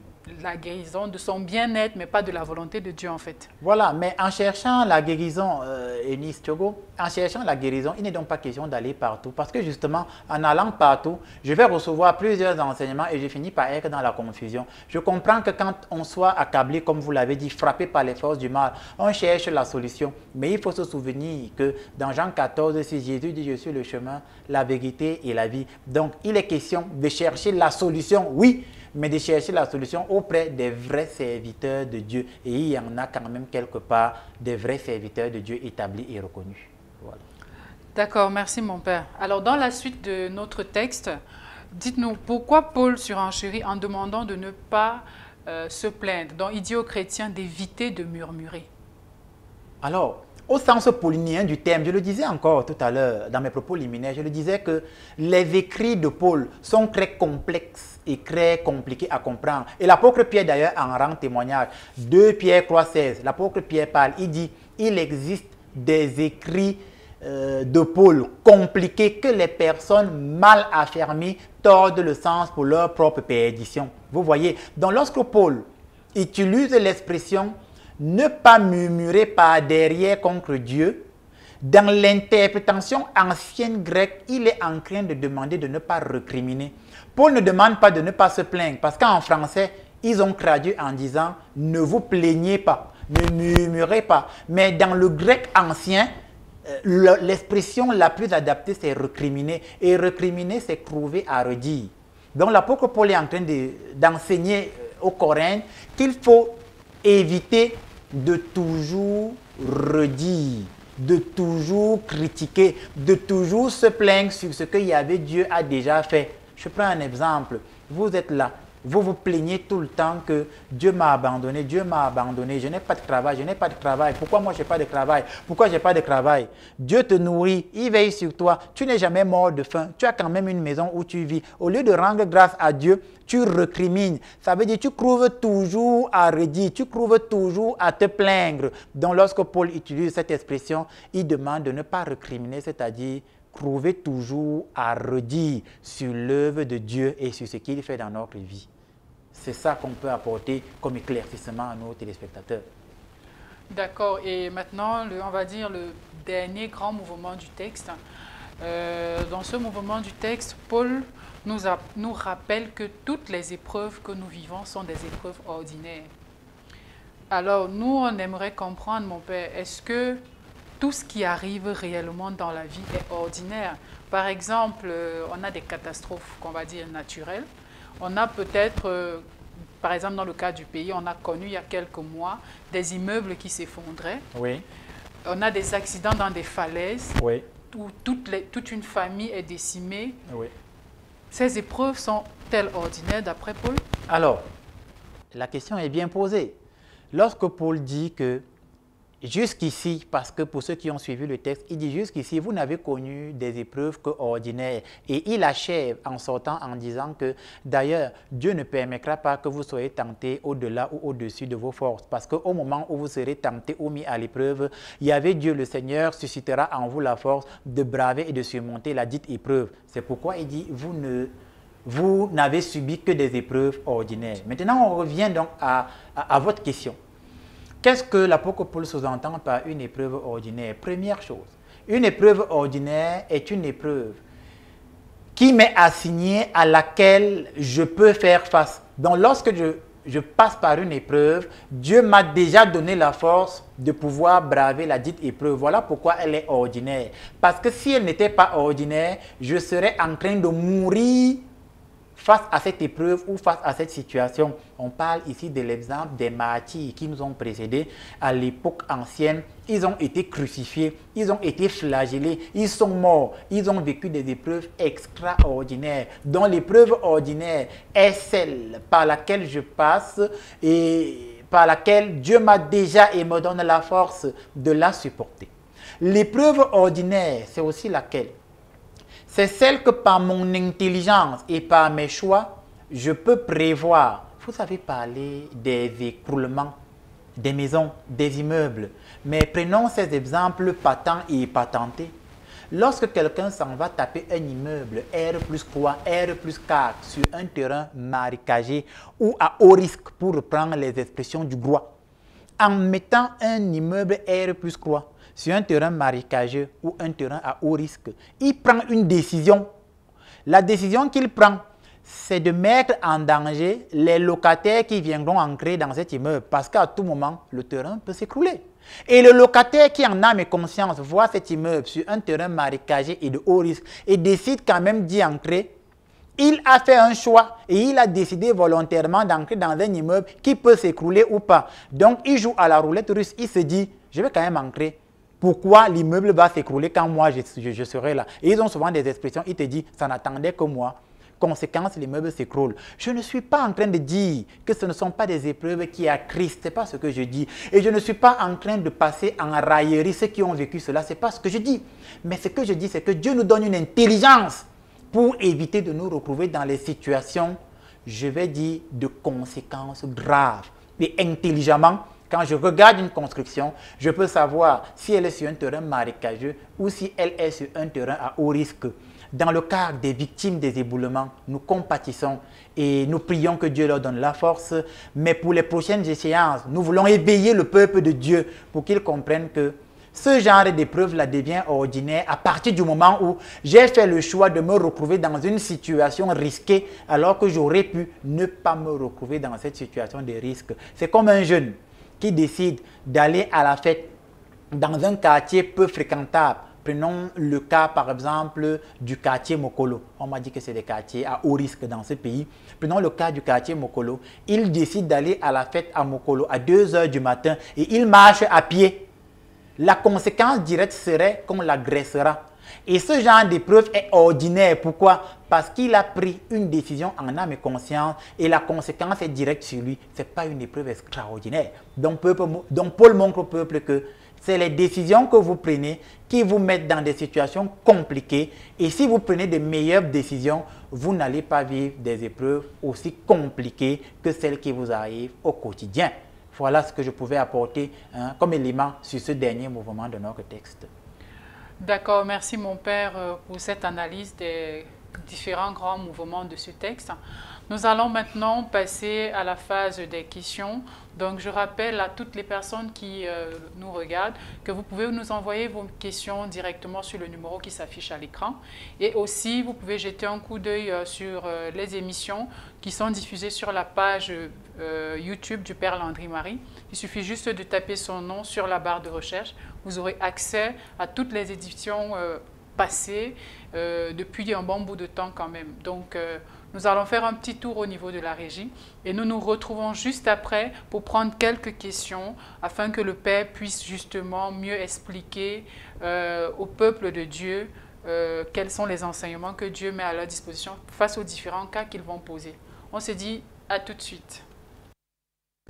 la guérison, de son bien-être, mais pas de la volonté de Dieu, en fait. Voilà, mais en cherchant la guérison, Eunice Togo, en cherchant la guérison, il n'est donc pas question d'aller partout. Parce que justement, en allant partout, je vais recevoir plusieurs enseignements et je finis par être dans la confusion. Je comprends que quand on soit accablé, comme vous l'avez dit, frappé par les forces du mal, on cherche la solution. Mais il faut se souvenir que dans Jean 14, si Jésus dit « Je suis le chemin, la vérité et la vie ». Donc, il est question de chercher la solution, oui, mais de chercher la solution auprès des vrais serviteurs de Dieu. Et il y en a quand même quelque part des vrais serviteurs de Dieu établis et reconnus. Voilà. D'accord, merci mon père. Alors, dans la suite de notre texte, dites-nous pourquoi Paul surenchérit en demandant de ne pas se plaindre. Donc, il dit aux chrétiens d'éviter de murmurer. Alors, au sens paulinien du terme, je le disais encore tout à l'heure dans mes propos liminaires, je le disais que les écrits de Paul sont très complexes et très compliqués à comprendre. Et l'apôtre Pierre d'ailleurs en rend témoignage. 2 Pierre 3,16, l'apôtre Pierre parle, il dit « Il existe des écrits de Paul compliqués que les personnes mal affermies tordent le sens pour leur propre perdition. » Vous voyez, donc lorsque Paul utilise l'expression « ne pas murmurer par derrière contre Dieu », dans l'interprétation ancienne grecque, il est en train de demander de ne pas recriminer. Paul ne demande pas de ne pas se plaindre, parce qu'en français, ils ont traduit en disant « ne vous plaignez pas, ne murmurez pas ». Mais dans le grec ancien, l'expression la plus adaptée, c'est recriminer. Et recriminer, c'est trouver à redire. Donc l'apôtre Paul est en train d'enseigner aux Corinthiens qu'il faut éviter de toujours redire, de toujours critiquer, de toujours se plaindre sur ce que Yahvé Dieu a déjà fait. Je prends un exemple. Vous êtes là. Vous vous plaignez tout le temps que Dieu m'a abandonné, je n'ai pas de travail, je n'ai pas de travail. Pourquoi moi je n'ai pas de travail? Pourquoi je n'ai pas de travail? Dieu te nourrit, il veille sur toi, tu n'es jamais mort de faim, tu as quand même une maison où tu vis. Au lieu de rendre grâce à Dieu, tu recrimines. Ça veut dire que tu trouves toujours à redire, tu trouves toujours à te plaindre. Donc lorsque Paul utilise cette expression, il demande de ne pas recriminer, c'est-à-dire trouver toujours à redire sur l'œuvre de Dieu et sur ce qu'il fait dans notre vie. C'est ça qu'on peut apporter comme éclaircissement à nos téléspectateurs. D'accord. Et maintenant, on va dire le dernier grand mouvement du texte. Dans ce mouvement du texte, Paul nous rappelle que toutes les épreuves que nous vivons sont des épreuves ordinaires. Alors, nous, on aimerait comprendre, mon père, est-ce que tout ce qui arrive réellement dans la vie est ordinaire? Par exemple, on a des catastrophes, qu'on va dire, naturelles. On a peut-être, par exemple, dans le cas du pays, on a connu il y a quelques mois des immeubles qui s'effondraient. Oui. On a des accidents dans des falaises Oui. où toute une famille est décimée. Oui. Ces épreuves sont-elles ordinaires d'après Paul? Alors, la question est bien posée. Lorsque Paul dit que jusqu'ici, parce que pour ceux qui ont suivi le texte, il dit jusqu'ici, vous n'avez connu des épreuves que ordinaires. Et il achève en sortant en disant que d'ailleurs, Dieu ne permettra pas que vous soyez tentés au-delà ou au-dessus de vos forces. Parce qu'au moment où vous serez tentés ou mis à l'épreuve, Yahvé Dieu le Seigneur suscitera en vous la force de braver et de surmonter la dite épreuve. C'est pourquoi il dit, vous n'avez subi que des épreuves ordinaires. Maintenant, on revient donc à votre question. Qu'est-ce que l'apôtre Paul sous-entend par une épreuve ordinaire? Première chose, une épreuve ordinaire est une épreuve qui m'est assignée à laquelle je peux faire face. Donc lorsque je passe par une épreuve, Dieu m'a déjà donné la force de pouvoir braver la dite épreuve. Voilà pourquoi elle est ordinaire. Parce que si elle n'était pas ordinaire, je serais en train de mourir face à cette épreuve ou face à cette situation. On parle ici de l'exemple des martyrs qui nous ont précédés. À l'époque ancienne, ils ont été crucifiés, ils ont été flagellés, ils sont morts, ils ont vécu des épreuves extraordinaires. Dont l'épreuve ordinaire est celle par laquelle je passe et par laquelle Dieu m'a déjà et me donne la force de la supporter. L'épreuve ordinaire, c'est aussi laquelle? C'est celle que par mon intelligence et par mes choix, je peux prévoir. Vous avez parlé des écroulements, des maisons, des immeubles. Mais prenons ces exemples patents et patentés. Lorsque quelqu'un s'en va taper un immeuble R plus 3, R plus 4 sur un terrain marécagé ou à haut risque, pour reprendre les expressions du droit, en mettant un immeuble R plus 3, sur un terrain marécageux ou un terrain à haut risque, il prend une décision. La décision qu'il prend, c'est de mettre en danger les locataires qui viendront entrer dans cet immeuble parce qu'à tout moment, le terrain peut s'écrouler. Et le locataire qui en a mes conscience voit cet immeuble sur un terrain marécageux et de haut risque et décide quand même d'y entrer. Il a fait un choix et il a décidé volontairement d'entrer dans un immeuble qui peut s'écrouler ou pas. Donc, il joue à la roulette russe. Il se dit, je vais quand même entrer. Pourquoi l'immeuble va s'écrouler quand moi je serai là? Et ils ont souvent des expressions, ils te disent, ça n'attendait que moi. Conséquence, l'immeuble s'écroule. Je ne suis pas en train de dire que ce ne sont pas des épreuves qui attristent, ce n'est pas ce que je dis. Et je ne suis pas en train de passer en raillerie ceux qui ont vécu cela, ce n'est pas ce que je dis. Mais ce que je dis, c'est que Dieu nous donne une intelligence pour éviter de nous retrouver dans les situations, je vais dire, de conséquences graves. Et intelligemment, quand je regarde une construction, je peux savoir si elle est sur un terrain marécageux ou si elle est sur un terrain à haut risque. Dans le cas des victimes des éboulements, nous compatissons et nous prions que Dieu leur donne la force. Mais pour les prochaines échéances, nous voulons éveiller le peuple de Dieu pour qu'ils comprennent que ce genre d'épreuve-là devient ordinaire à partir du moment où j'ai fait le choix de me retrouver dans une situation risquée alors que j'aurais pu ne pas me retrouver dans cette situation de risque. C'est comme un jeune qui décide d'aller à la fête dans un quartier peu fréquentable. Prenons le cas par exemple du quartier Mokolo. On m'a dit que c'est des quartiers à haut risque dans ce pays. Prenons le cas du quartier Mokolo. Il décide d'aller à la fête à Mokolo à 2 heures du matin et il marche à pied. La conséquence directe serait qu'on l'agressera. Et ce genre d'épreuve est ordinaire. Pourquoi? Parce qu'il a pris une décision en âme et conscience et la conséquence est directe sur lui. Ce n'est pas une épreuve extraordinaire. Donc Paul montre au peuple que c'est les décisions que vous prenez qui vous mettent dans des situations compliquées. Et si vous prenez de meilleures décisions, vous n'allez pas vivre des épreuves aussi compliquées que celles qui vous arrivent au quotidien. Voilà ce que je pouvais apporter comme élément sur ce dernier mouvement de notre texte. D'accord, merci mon père pour cette analyse des différents grands mouvements de ce texte. Nous allons maintenant passer à la phase des questions. Donc je rappelle à toutes les personnes qui nous regardent que vous pouvez nous envoyer vos questions directement sur le numéro qui s'affiche à l'écran. Et aussi, vous pouvez jeter un coup d'œil sur les émissions qui sont diffusées sur la page YouTube du Père Landry Marie. Il suffit juste de taper son nom sur la barre de recherche. Vous aurez accès à toutes les éditions passées depuis un bon bout de temps quand même. Donc, nous allons faire un petit tour au niveau de la régie et nous nous retrouvons juste après pour prendre quelques questions afin que le Père puisse justement mieux expliquer au peuple de Dieu quels sont les enseignements que Dieu met à leur disposition face aux différents cas qu'ils vont poser. On se dit à tout de suite.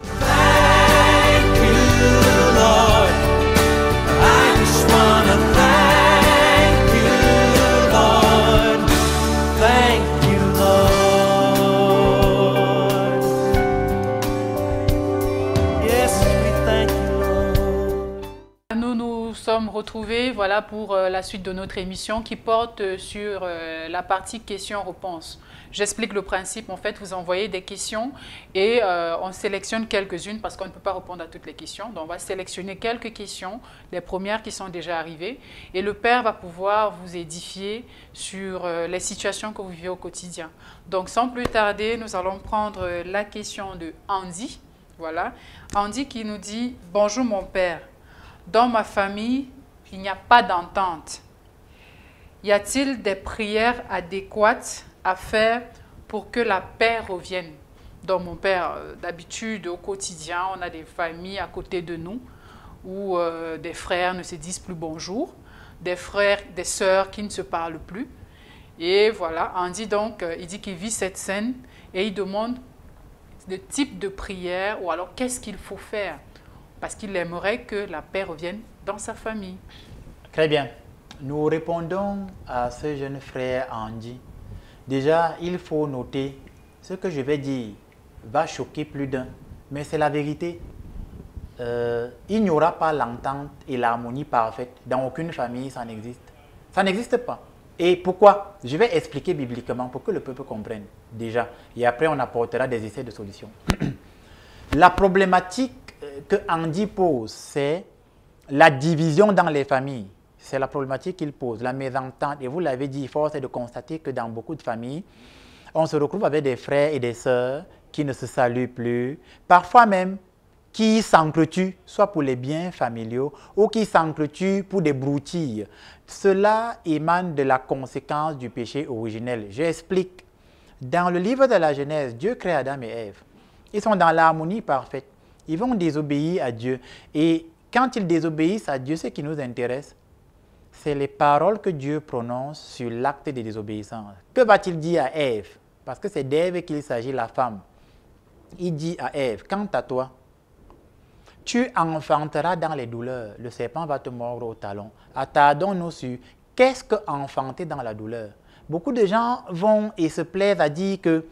Thank you, Lord. I just wanna thank you, Lord. Thank you, Lord. Yes, we thank you, Lord. Nous nous sommes retrouvés voilà, pour la suite de notre émission qui porte sur la partie questions-réponses. J'explique le principe. En fait, vous envoyez des questions et on sélectionne quelques-unes parce qu'on ne peut pas répondre à toutes les questions. Donc, on va sélectionner quelques questions, les premières qui sont déjà arrivées. Et le Père va pouvoir vous édifier sur les situations que vous vivez au quotidien. Donc, sans plus tarder, nous allons prendre la question de Andy. Voilà. Andy qui nous dit « Bonjour mon Père. Dans ma famille, il n'y a pas d'entente. Y a-t-il des prières adéquates à faire pour que la paix revienne ?» Donc mon père, d'habitude au quotidien, on a des familles à côté de nous où des frères ne se disent plus bonjour, des frères, des sœurs qui ne se parlent plus. Et voilà, Andy donc, il dit qu'il vit cette scène et il demande le type de prière ou alors qu'est-ce qu'il faut faire parce qu'il aimerait que la paix revienne dans sa famille. Très bien. Nous répondons à ce jeune frère Andy. Déjà, il faut noter, ce que je vais dire va choquer plus d'un, mais c'est la vérité. Il n'y aura pas l'entente et l'harmonie parfaite. Dans aucune famille, ça n'existe. Ça n'existe pas. Et pourquoi? Je vais expliquer bibliquement pour que le peuple comprenne déjà. Et après, on apportera des essais de solutions. La problématique que Andy pose, c'est la division dans les familles. C'est la problématique qu'il pose, la mésentente. Et vous l'avez dit, force est de constater que dans beaucoup de familles, on se retrouve avec des frères et des sœurs qui ne se saluent plus, parfois même qui s'entretuent, soit pour les biens familiaux ou qui s'entretuent pour des broutilles. Cela émane de la conséquence du péché originel. J'explique. Dans le livre de la Genèse, Dieu crée Adam et Ève. Ils sont dans l'harmonie parfaite. Ils vont désobéir à Dieu. Et quand ils désobéissent à Dieu, ce qui nous intéresse, c'est les paroles que Dieu prononce sur l'acte de désobéissance. Que va-t-il dire à Ève? Parce que c'est d'Ève qu'il s'agit, la femme. Il dit à Ève, quant à toi, tu enfanteras dans les douleurs. Le serpent va te mordre au talon. Attardons-nous sur qu'est-ce que enfanter dans la douleur? Beaucoup de gens vont et se plaisent à dire que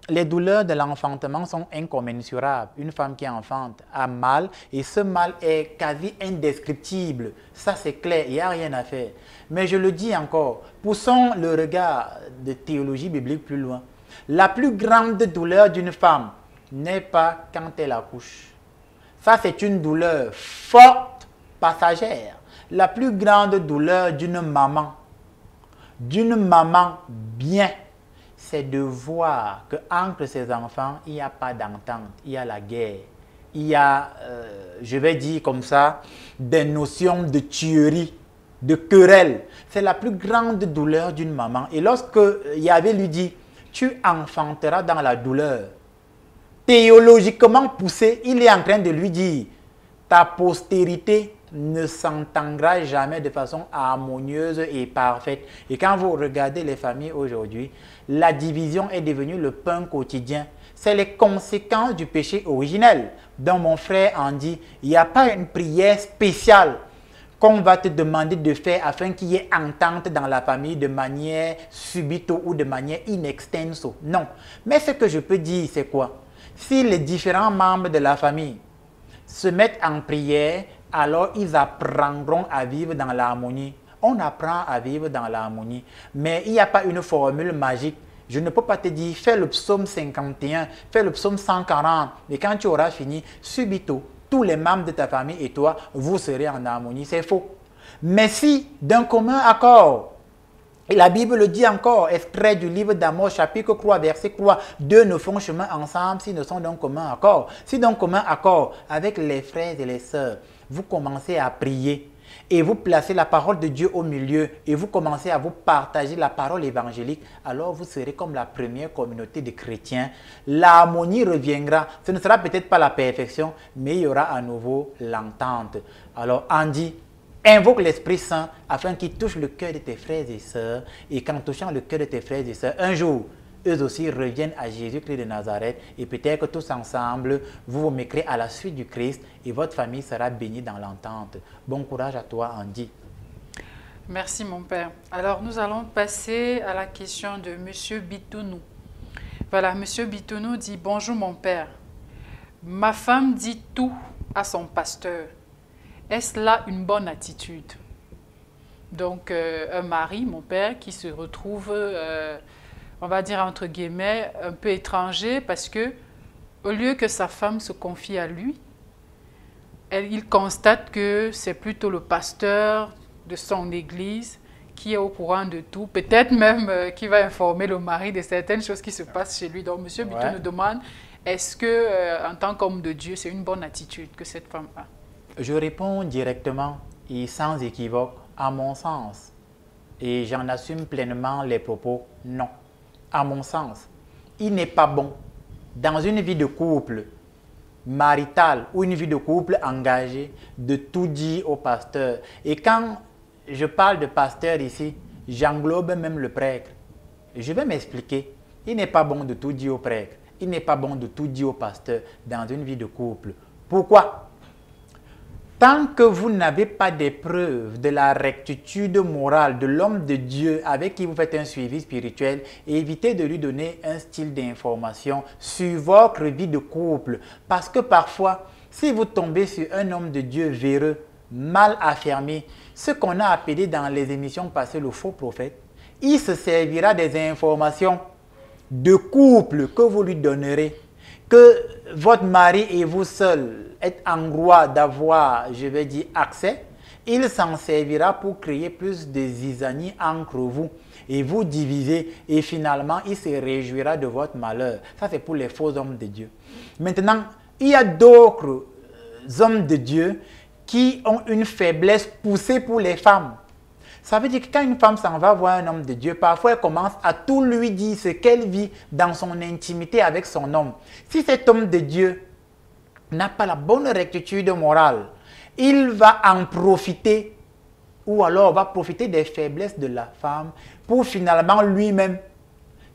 les douleurs de l'enfantement sont incommensurables. Une femme qui enfante a mal et ce mal est quasi indescriptible. Ça, c'est clair, il n'y a rien à faire. Mais je le dis encore, poussons le regard de théologie biblique plus loin. La plus grande douleur d'une femme n'est pas quand elle accouche. Ça, c'est une douleur forte, passagère. La plus grande douleur d'une maman bien, c'est de voir qu'entre ses enfants, il n'y a pas d'entente, il y a la guerre. il y a, je vais dire comme ça, des notions de tuerie, de querelle. C'est la plus grande douleur d'une maman. Et lorsque Yahvé lui dit, tu enfanteras dans la douleur, théologiquement poussé, il est en train de lui dire, ta postérité ne s'entendra jamais de façon harmonieuse et parfaite. Et quand vous regardez les familles aujourd'hui, la division est devenue le pain quotidien. C'est les conséquences du péché originel. Donc mon frère en dit, il n'y a pas une prière spéciale qu'on va te demander de faire afin qu'il y ait entente dans la famille de manière subite ou de manière in extenso. Non. Mais ce que je peux dire, c'est quoi? Si les différents membres de la famille se mettent en prière, alors ils apprendront à vivre dans l'harmonie. On apprend à vivre dans l'harmonie. Mais il n'y a pas une formule magique. Je ne peux pas te dire, fais le psaume 51, fais le psaume 140. Et quand tu auras fini, subito, tous les membres de ta famille et toi, vous serez en harmonie. C'est faux. Mais si, d'un commun accord, et la Bible le dit encore, extrait du livre d'Amos, chapitre 3, verset 3, deux ne font chemin ensemble s'ils ne sont d'un commun accord. Si d'un commun accord, avec les frères et les sœurs, vous commencez à prier et vous placez la parole de Dieu au milieu et vous commencez à vous partager la parole évangélique, alors vous serez comme la première communauté de chrétiens. L'harmonie reviendra. Ce ne sera peut-être pas la perfection, mais il y aura à nouveau l'entente. Alors Andy, invoque l'Esprit Saint afin qu'il touche le cœur de tes frères et sœurs. Et qu'en touchant le cœur de tes frères et sœurs, un jour, eux aussi reviennent à Jésus-Christ de Nazareth. Et peut-être que tous ensemble, vous vous mettrez à la suite du Christ et votre famille sera bénie dans l'entente. Bon courage à toi, Andy. Merci, mon père. Alors, nous allons passer à la question de M. Bitounou. Voilà, M. Bitounou dit « Bonjour, mon père. Ma femme dit tout à son pasteur. Est-ce là une bonne attitude ?» Donc, un mari, mon père, qui se retrouve, on va dire entre guillemets, un peu étranger parce que, au lieu que sa femme se confie à lui, il constate que c'est plutôt le pasteur de son église qui est au courant de tout, peut-être même qui va informer le mari de certaines choses qui se passent chez lui. Donc, M. Bitounou nous demande, est-ce que, en tant qu'homme de Dieu, c'est une bonne attitude que cette femme a? Je réponds directement et sans équivoque, à mon sens. Et j'en assume pleinement les propos, non. À mon sens, il n'est pas bon, dans une vie de couple maritale ou une vie de couple engagée, de tout dire au pasteur. Et quand je parle de pasteur ici, j'englobe même le prêtre. Je vais m'expliquer. Il n'est pas bon de tout dire au prêtre. Il n'est pas bon de tout dire au pasteur dans une vie de couple. Pourquoi? Tant que vous n'avez pas des preuves de la rectitude morale de l'homme de Dieu avec qui vous faites un suivi spirituel, évitez de lui donner un style d'information sur votre vie de couple. Parce que parfois, si vous tombez sur un homme de Dieu véreux, mal affirmé, ce qu'on a appelé dans les émissions passées le faux prophète, il se servira des informations de couple que vous lui donnerez, que votre mari et vous seul êtes en droit d'avoir, je vais dire, accès, il s'en servira pour créer plus de zizanie entre vous et vous diviser et finalement il se réjouira de votre malheur. Ça c'est pour les faux hommes de Dieu. Maintenant, il y a d'autres hommes de Dieu qui ont une faiblesse poussée pour les femmes. Ça veut dire que quand une femme s'en va voir un homme de Dieu, parfois elle commence à tout lui dire ce qu'elle vit dans son intimité avec son homme. Si cet homme de Dieu n'a pas la bonne rectitude morale, il va en profiter ou alors va profiter des faiblesses de la femme pour finalement lui-même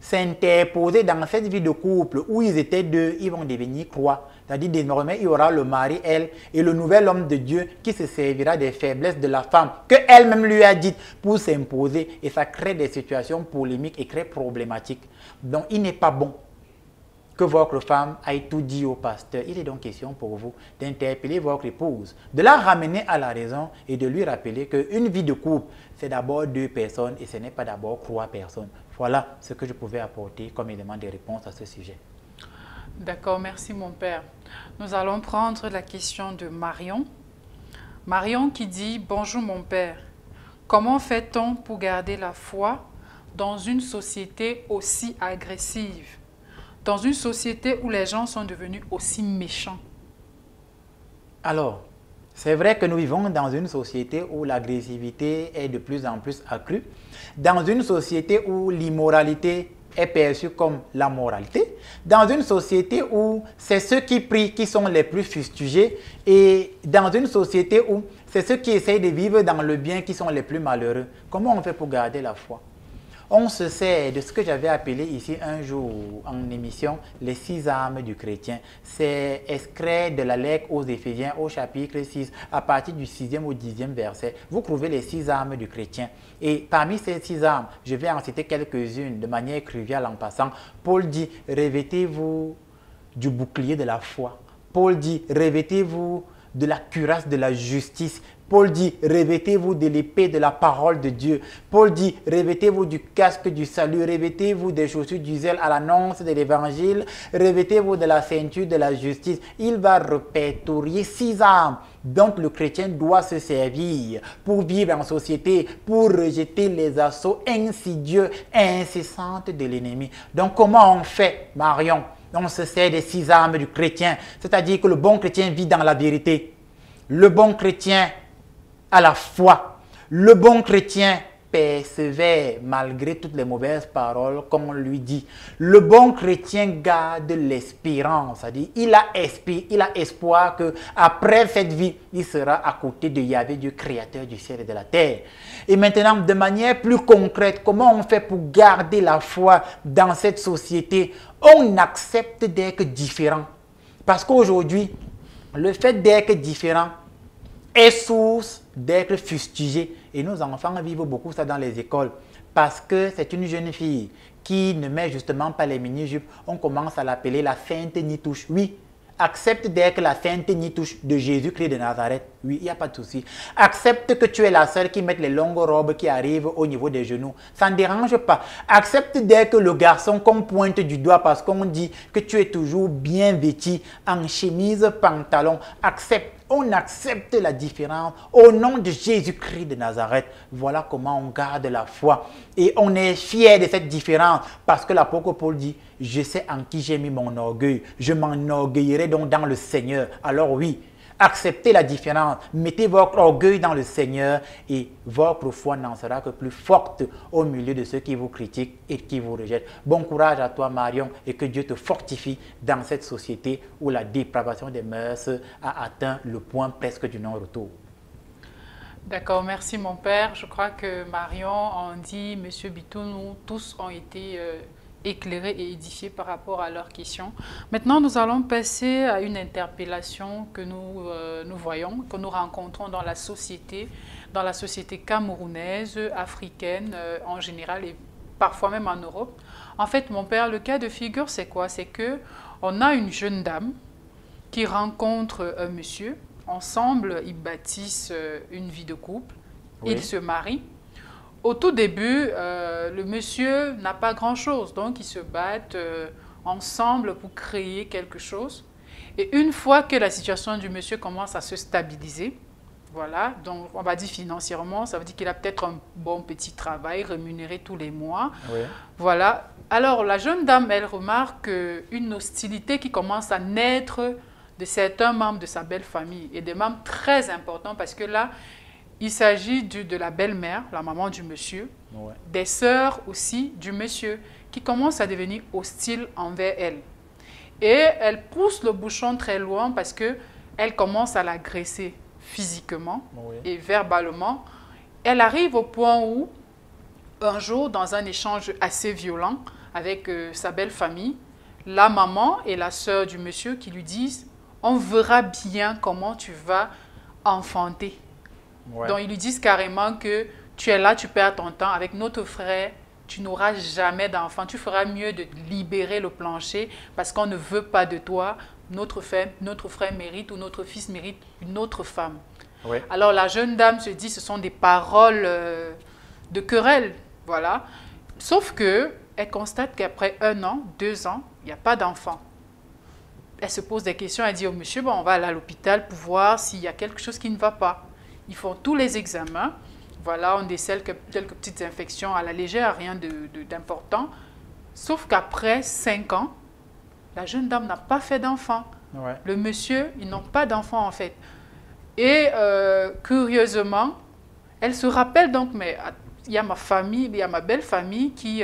s'interposer dans cette vie de couple où ils étaient deux, ils vont devenir trois. C'est-à-dire désormais, il y aura le mari, elle, et le nouvel homme de Dieu qui se servira des faiblesses de la femme qu'elle-même lui a dites pour s'imposer. Et ça crée des situations polémiques et très problématiques. Donc, il n'est pas bon que votre femme aille tout dire au pasteur. Il est donc question pour vous d'interpeller votre épouse, de la ramener à la raison et de lui rappeler qu'une vie de couple, c'est d'abord deux personnes et ce n'est pas d'abord trois personnes. Voilà ce que je pouvais apporter comme élément de réponse à ce sujet. D'accord, merci mon père. Nous allons prendre la question de Marion. Marion qui dit « Bonjour mon père, comment fait-on pour garder la foi dans une société aussi agressive, dans une société où les gens sont devenus aussi méchants ?» Alors, c'est vrai que nous vivons dans une société où l'agressivité est de plus en plus accrue, dans une société où l'immoralité est perçue comme la moralité, dans une société où c'est ceux qui prient qui sont les plus fustigés et dans une société où c'est ceux qui essayent de vivre dans le bien qui sont les plus malheureux. Comment on fait pour garder la foi? On se sert de ce que j'avais appelé ici un jour en émission les 6 armes du chrétien. C'est extrait de la lettre aux Éphésiens au chapitre 6, à partir du 6e au 10e verset. Vous trouvez les 6 armes du chrétien. Et parmi ces 6 armes, je vais en citer quelques-unes de manière triviale en passant. Paul dit, revêtez-vous du bouclier de la foi. Paul dit, revêtez-vous de la cuirasse de la justice. Paul dit, revêtez-vous de l'épée de la parole de Dieu. Paul dit, revêtez-vous du casque du salut, revêtez-vous des chaussures du zèle à l'annonce de l'évangile, revêtez-vous de la ceinture de la justice. Il va répertorier 6 armes dont le chrétien doit se servir pour vivre en société, pour rejeter les assauts insidieux et incessants de l'ennemi. Donc comment on fait, Marion? On se sert des 6 armes du chrétien, c'est-à-dire que le bon chrétien vit dans la vérité. Le bon chrétien a la foi. Le bon chrétien persévère malgré toutes les mauvaises paroles qu'on lui dit. Le bon chrétien garde l'espérance, c'est-à-dire il a espoir que après cette vie, il sera à côté de Yahvé, Dieu créateur du ciel et de la terre. Et maintenant, de manière plus concrète, comment on fait pour garder la foi dans cette société? On accepte d'être différent. Parce qu'aujourd'hui, le fait d'être différent est source d'être fustigé. Et nos enfants vivent beaucoup ça dans les écoles. Parce que c'est une jeune fille qui ne met justement pas les mini-jupes. On commence à l'appeler la sainte Nitouche. Oui, accepte d'être la sainte Nitouche de Jésus-Christ de Nazareth. Oui, il n'y a pas de souci. Accepte que tu es la seule qui met les longues robes qui arrivent au niveau des genoux. Ça ne dérange pas. Accepte d'être le garçon qu'on pointe du doigt parce qu'on dit que tu es toujours bien vêtu en chemise, pantalon. Accepte. On accepte la différence au nom de Jésus-Christ de Nazareth. Voilà comment on garde la foi. Et on est fier de cette différence parce que l'apôtre Paul dit, je sais en qui j'ai mis mon orgueil. Je m'enorgueillerai donc dans le Seigneur. Alors oui, acceptez la différence. Mettez votre orgueil dans le Seigneur et votre foi n'en sera que plus forte au milieu de ceux qui vous critiquent et qui vous rejettent. Bon courage à toi, Marion, et que Dieu te fortifie dans cette société où la dépravation des mœurs a atteint le point presque du non-retour. D'accord, merci mon père. Je crois que Marion, Andy, Monsieur Bitou, nous tous ont été éclairés et édifiés par rapport à leurs questions. Maintenant, nous allons passer à une interpellation que nous voyons, que nous rencontrons dans la société camerounaise, africaine en général et parfois même en Europe. En fait, mon père, le cas de figure, c'est quoi? C'est qu'on a une jeune dame qui rencontre un monsieur. Ensemble, ils bâtissent une vie de couple. Oui. Ils se marient. Au tout début, le monsieur n'a pas grand-chose, donc ils se battent ensemble pour créer quelque chose. Et une fois que la situation du monsieur commence à se stabiliser, voilà, donc on va dire financièrement, ça veut dire qu'il a peut-être un bon petit travail rémunéré tous les mois. Oui. Voilà. Alors la jeune dame, elle remarque une hostilité qui commence à naître de certains membres de sa belle famille et des membres très importants parce que là, il s'agit de la belle-mère, la maman du monsieur, ouais. Des sœurs aussi du monsieur, qui commencent à devenir hostiles envers elle. Et elle pousse le bouchon très loin parce qu'elle commence à l'agresser physiquement ouais. Et verbalement. Elle arrive au point où, un jour, dans un échange assez violent avec sa belle-famille, la maman et la sœur du monsieur qui lui disent « On verra bien comment tu vas enfanter. » Ouais. Donc, ils lui disent carrément que tu es là, tu perds ton temps. Avec notre frère, tu n'auras jamais d'enfant. Tu feras mieux de libérer le plancher parce qu'on ne veut pas de toi. Notre frère mérite ou notre fils mérite une autre femme. Ouais. Alors, la jeune dame se dit, ce sont des paroles de querelle. Voilà. Sauf qu'elle constate qu'après 1 an, 2 ans, il n'y a pas d'enfant. Elle se pose des questions. Elle dit au monsieur, bon, on va aller à l'hôpital pour voir s'il y a quelque chose qui ne va pas. Ils font tous les examens. Voilà, on décèle quelques petites infections à la légère, rien d'important. Sauf qu'après 5 ans, la jeune dame n'a pas fait d'enfant. Ouais. Le monsieur, ils n'ont pas d'enfant en fait. Et curieusement, elle se rappelle donc, mais il y a ma famille, il y a ma belle famille qui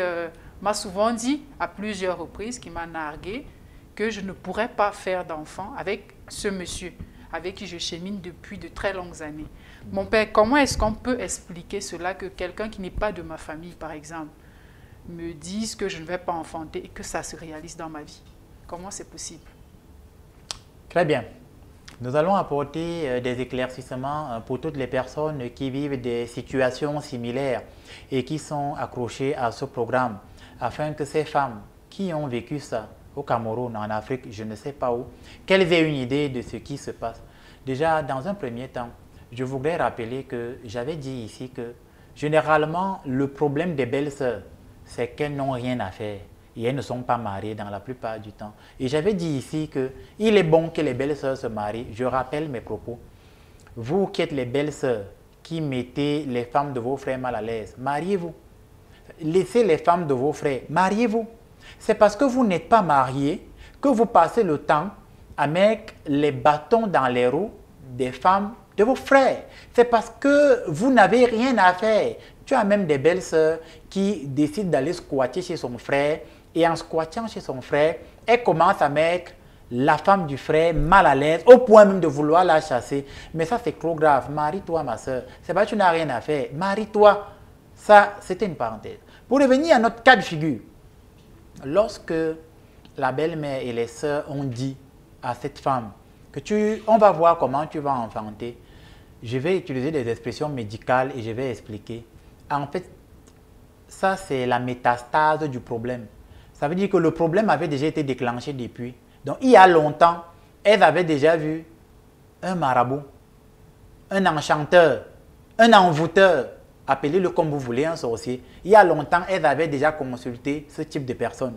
m'a souvent dit à plusieurs reprises, qui m'a nargué, que je ne pourrais pas faire d'enfant avec ce monsieur, avec qui je chemine depuis de très longues années. Mon père, comment est-ce qu'on peut expliquer cela, que quelqu'un qui n'est pas de ma famille, par exemple, me dise que je ne vais pas enfanter et que ça se réalise dans ma vie? Comment c'est possible? Très bien. Nous allons apporter des éclaircissements pour toutes les personnes qui vivent des situations similaires et qui sont accrochées à ce programme, afin que ces femmes qui ont vécu ça au Cameroun, en Afrique, je ne sais pas où, qu'elles aient une idée de ce qui se passe. Déjà, dans un premier temps, je voudrais rappeler que j'avais dit ici que généralement, le problème des belles-sœurs, c'est qu'elles n'ont rien à faire. Et elles ne sont pas mariées dans la plupart du temps. Et j'avais dit ici qu'il est bon que les belles-sœurs se marient. Je rappelle mes propos. Vous qui êtes les belles-sœurs, qui mettez les femmes de vos frères mal à l'aise, mariez-vous. Laissez les femmes de vos frères, mariez-vous. C'est parce que vous n'êtes pas mariés que vous passez le temps à mettre les bâtons dans les roues des femmes de vos frères. C'est parce que vous n'avez rien à faire. Tu as même des belles-sœurs qui décident d'aller squatter chez son frère. Et en squattant chez son frère, elle commence à mettre la femme du frère mal à l'aise, au point même de vouloir la chasser. Mais ça, c'est trop grave. Marie-toi, ma soeur. C'est pas que tu n'as rien à faire. Marie-toi. Ça, c'était une parenthèse. Pour revenir à notre cas de figure, lorsque la belle-mère et les sœurs ont dit à cette femme que on va voir comment tu vas enfanter, je vais utiliser des expressions médicales et je vais expliquer. En fait, ça, c'est la métastase du problème. Ça veut dire que le problème avait déjà été déclenché depuis. Donc, il y a longtemps, elles avaient déjà vu un marabout, un enchanteur, un envoûteur, appelez-le comme vous voulez, un sorcier. Il y a longtemps, elles avaient déjà consulté ce type de personnes.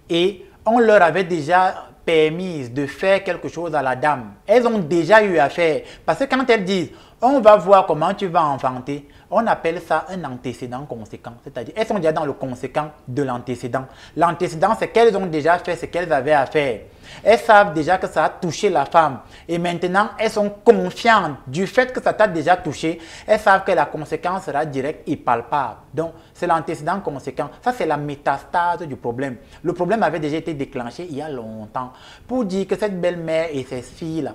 Et on leur avait déjà permis de faire quelque chose à la dame. Elles ont déjà eu affaire. Parce que quand elles disent, on va voir comment tu vas enfanter, on appelle ça un antécédent conséquent. C'est-à-dire, elles sont déjà dans le conséquent de l'antécédent. L'antécédent, c'est qu'elles ont déjà fait ce qu'elles avaient à faire. Elles savent déjà que ça a touché la femme. Et maintenant, elles sont confiantes du fait que ça t'a déjà touché. Elles savent que la conséquence sera directe et palpable. Donc, c'est l'antécédent conséquent. Ça, c'est la métastase du problème. Le problème avait déjà été déclenché il y a longtemps. Pour dire que cette belle-mère et ses filles-là,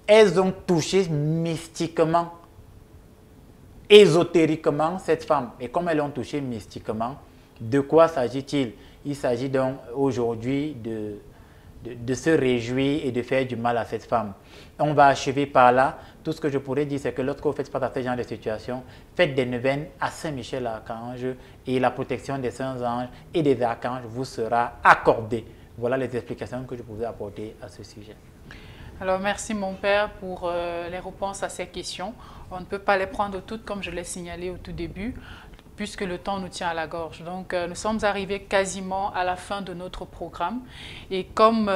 elles ont touché mystiquement, ésotériquement cette femme. Et comme elles l'ont touché mystiquement, de quoi s'agit-il? Il s'agit donc aujourd'hui de se réjouir et de faire du mal à cette femme. On va achever par là. Tout ce que je pourrais dire, c'est que lorsque vous faites face à ce genre de situation, faites des neuvaines à Saint-Michel Archange et la protection des saints anges et des archanges vous sera accordée. Voilà les explications que je pouvais apporter à ce sujet. Alors, merci mon père pour les réponses à ces questions. On ne peut pas les prendre toutes comme je l'ai signalé au tout début, puisque le temps nous tient à la gorge. Donc, nous sommes arrivés quasiment à la fin de notre programme. Et comme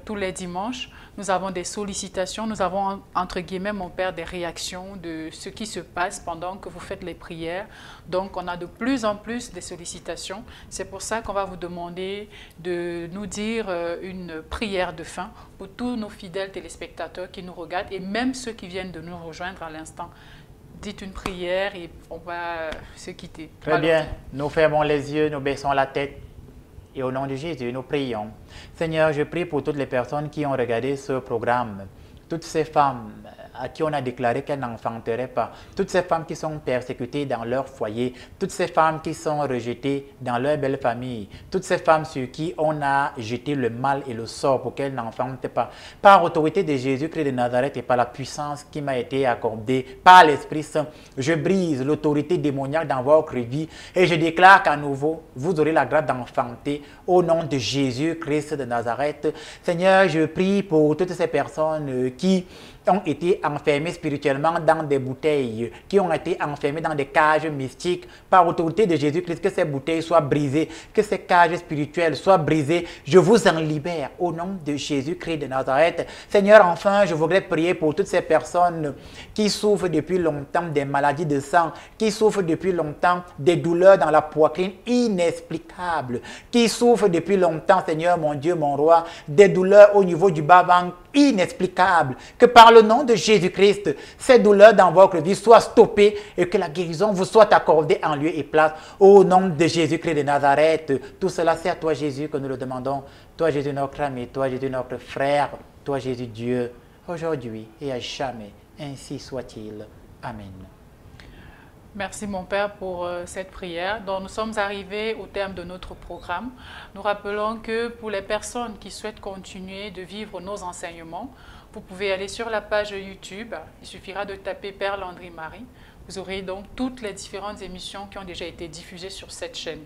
tous les dimanches, nous avons des sollicitations, nous avons, entre guillemets, mon père, des réactions de ce qui se passe pendant que vous faites les prières. Donc, on a de plus en plus des sollicitations. C'est pour ça qu'on va vous demander de nous dire une prière de fin pour tous nos fidèles téléspectateurs qui nous regardent et même ceux qui viennent de nous rejoindre à l'instant. Dites une prière et on va se quitter. Très bien. Nous fermons les yeux, nous baissons la tête. Et au nom de Jésus, nous prions. Seigneur, je prie pour toutes les personnes qui ont regardé ce programme. Toutes ces femmes à qui on a déclaré qu'elles n'enfanteraient pas. Toutes ces femmes qui sont persécutées dans leur foyer. Toutes ces femmes qui sont rejetées dans leur belle famille. Toutes ces femmes sur qui on a jeté le mal et le sort pour qu'elles n'enfantent pas. Par autorité de Jésus-Christ de Nazareth et par la puissance qui m'a été accordée par l'Esprit Saint, je brise l'autorité démoniaque dans votre vie et je déclare qu'à nouveau, vous aurez la grâce d'enfanter au nom de Jésus-Christ de Nazareth. Seigneur, je prie pour toutes ces personnes qui ont été enfermés spirituellement dans des bouteilles, qui ont été enfermés dans des cages mystiques, par autorité de Jésus-Christ, que ces bouteilles soient brisées, que ces cages spirituelles soient brisées. Je vous en libère au nom de Jésus-Christ de Nazareth. Seigneur, enfin, je voudrais prier pour toutes ces personnes qui souffrent depuis longtemps des maladies de sang, qui souffrent depuis longtemps des douleurs dans la poitrine inexplicables, qui souffrent depuis longtemps, Seigneur, mon Dieu, mon roi, des douleurs au niveau du bas-ventre inexplicables, que par le nom de Jésus-Christ, ces douleurs dans votre vie soient stoppées et que la guérison vous soit accordée en lieu et place au nom de Jésus-Christ de Nazareth. Tout cela, c'est à toi, Jésus, que nous le demandons. Toi, Jésus, notre ami, toi, Jésus, notre frère, toi, Jésus, Dieu, aujourd'hui et à jamais. Ainsi soit-il. Amen. Merci mon Père pour cette prière. Donc nous sommes arrivés au terme de notre programme. Nous rappelons que pour les personnes qui souhaitent continuer de vivre nos enseignements, vous pouvez aller sur la page YouTube. Il suffira de taper Père Landry Marie. Vous aurez donc toutes les différentes émissions qui ont déjà été diffusées sur cette chaîne.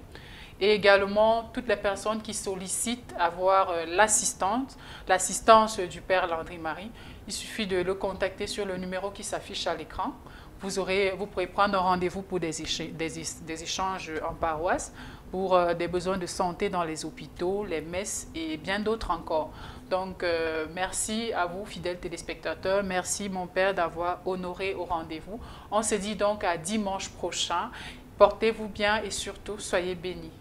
Et également toutes les personnes qui sollicitent avoir l'assistance du Père Landry Marie. Il suffit de le contacter sur le numéro qui s'affiche à l'écran. Vous pourrez prendre un rendez-vous pour des échanges en paroisse, pour des besoins de santé dans les hôpitaux, les messes et bien d'autres encore. Donc, merci à vous, fidèles téléspectateurs. Merci, mon Père, d'avoir honoré au rendez-vous. On se dit donc à dimanche prochain. Portez-vous bien et surtout, soyez bénis.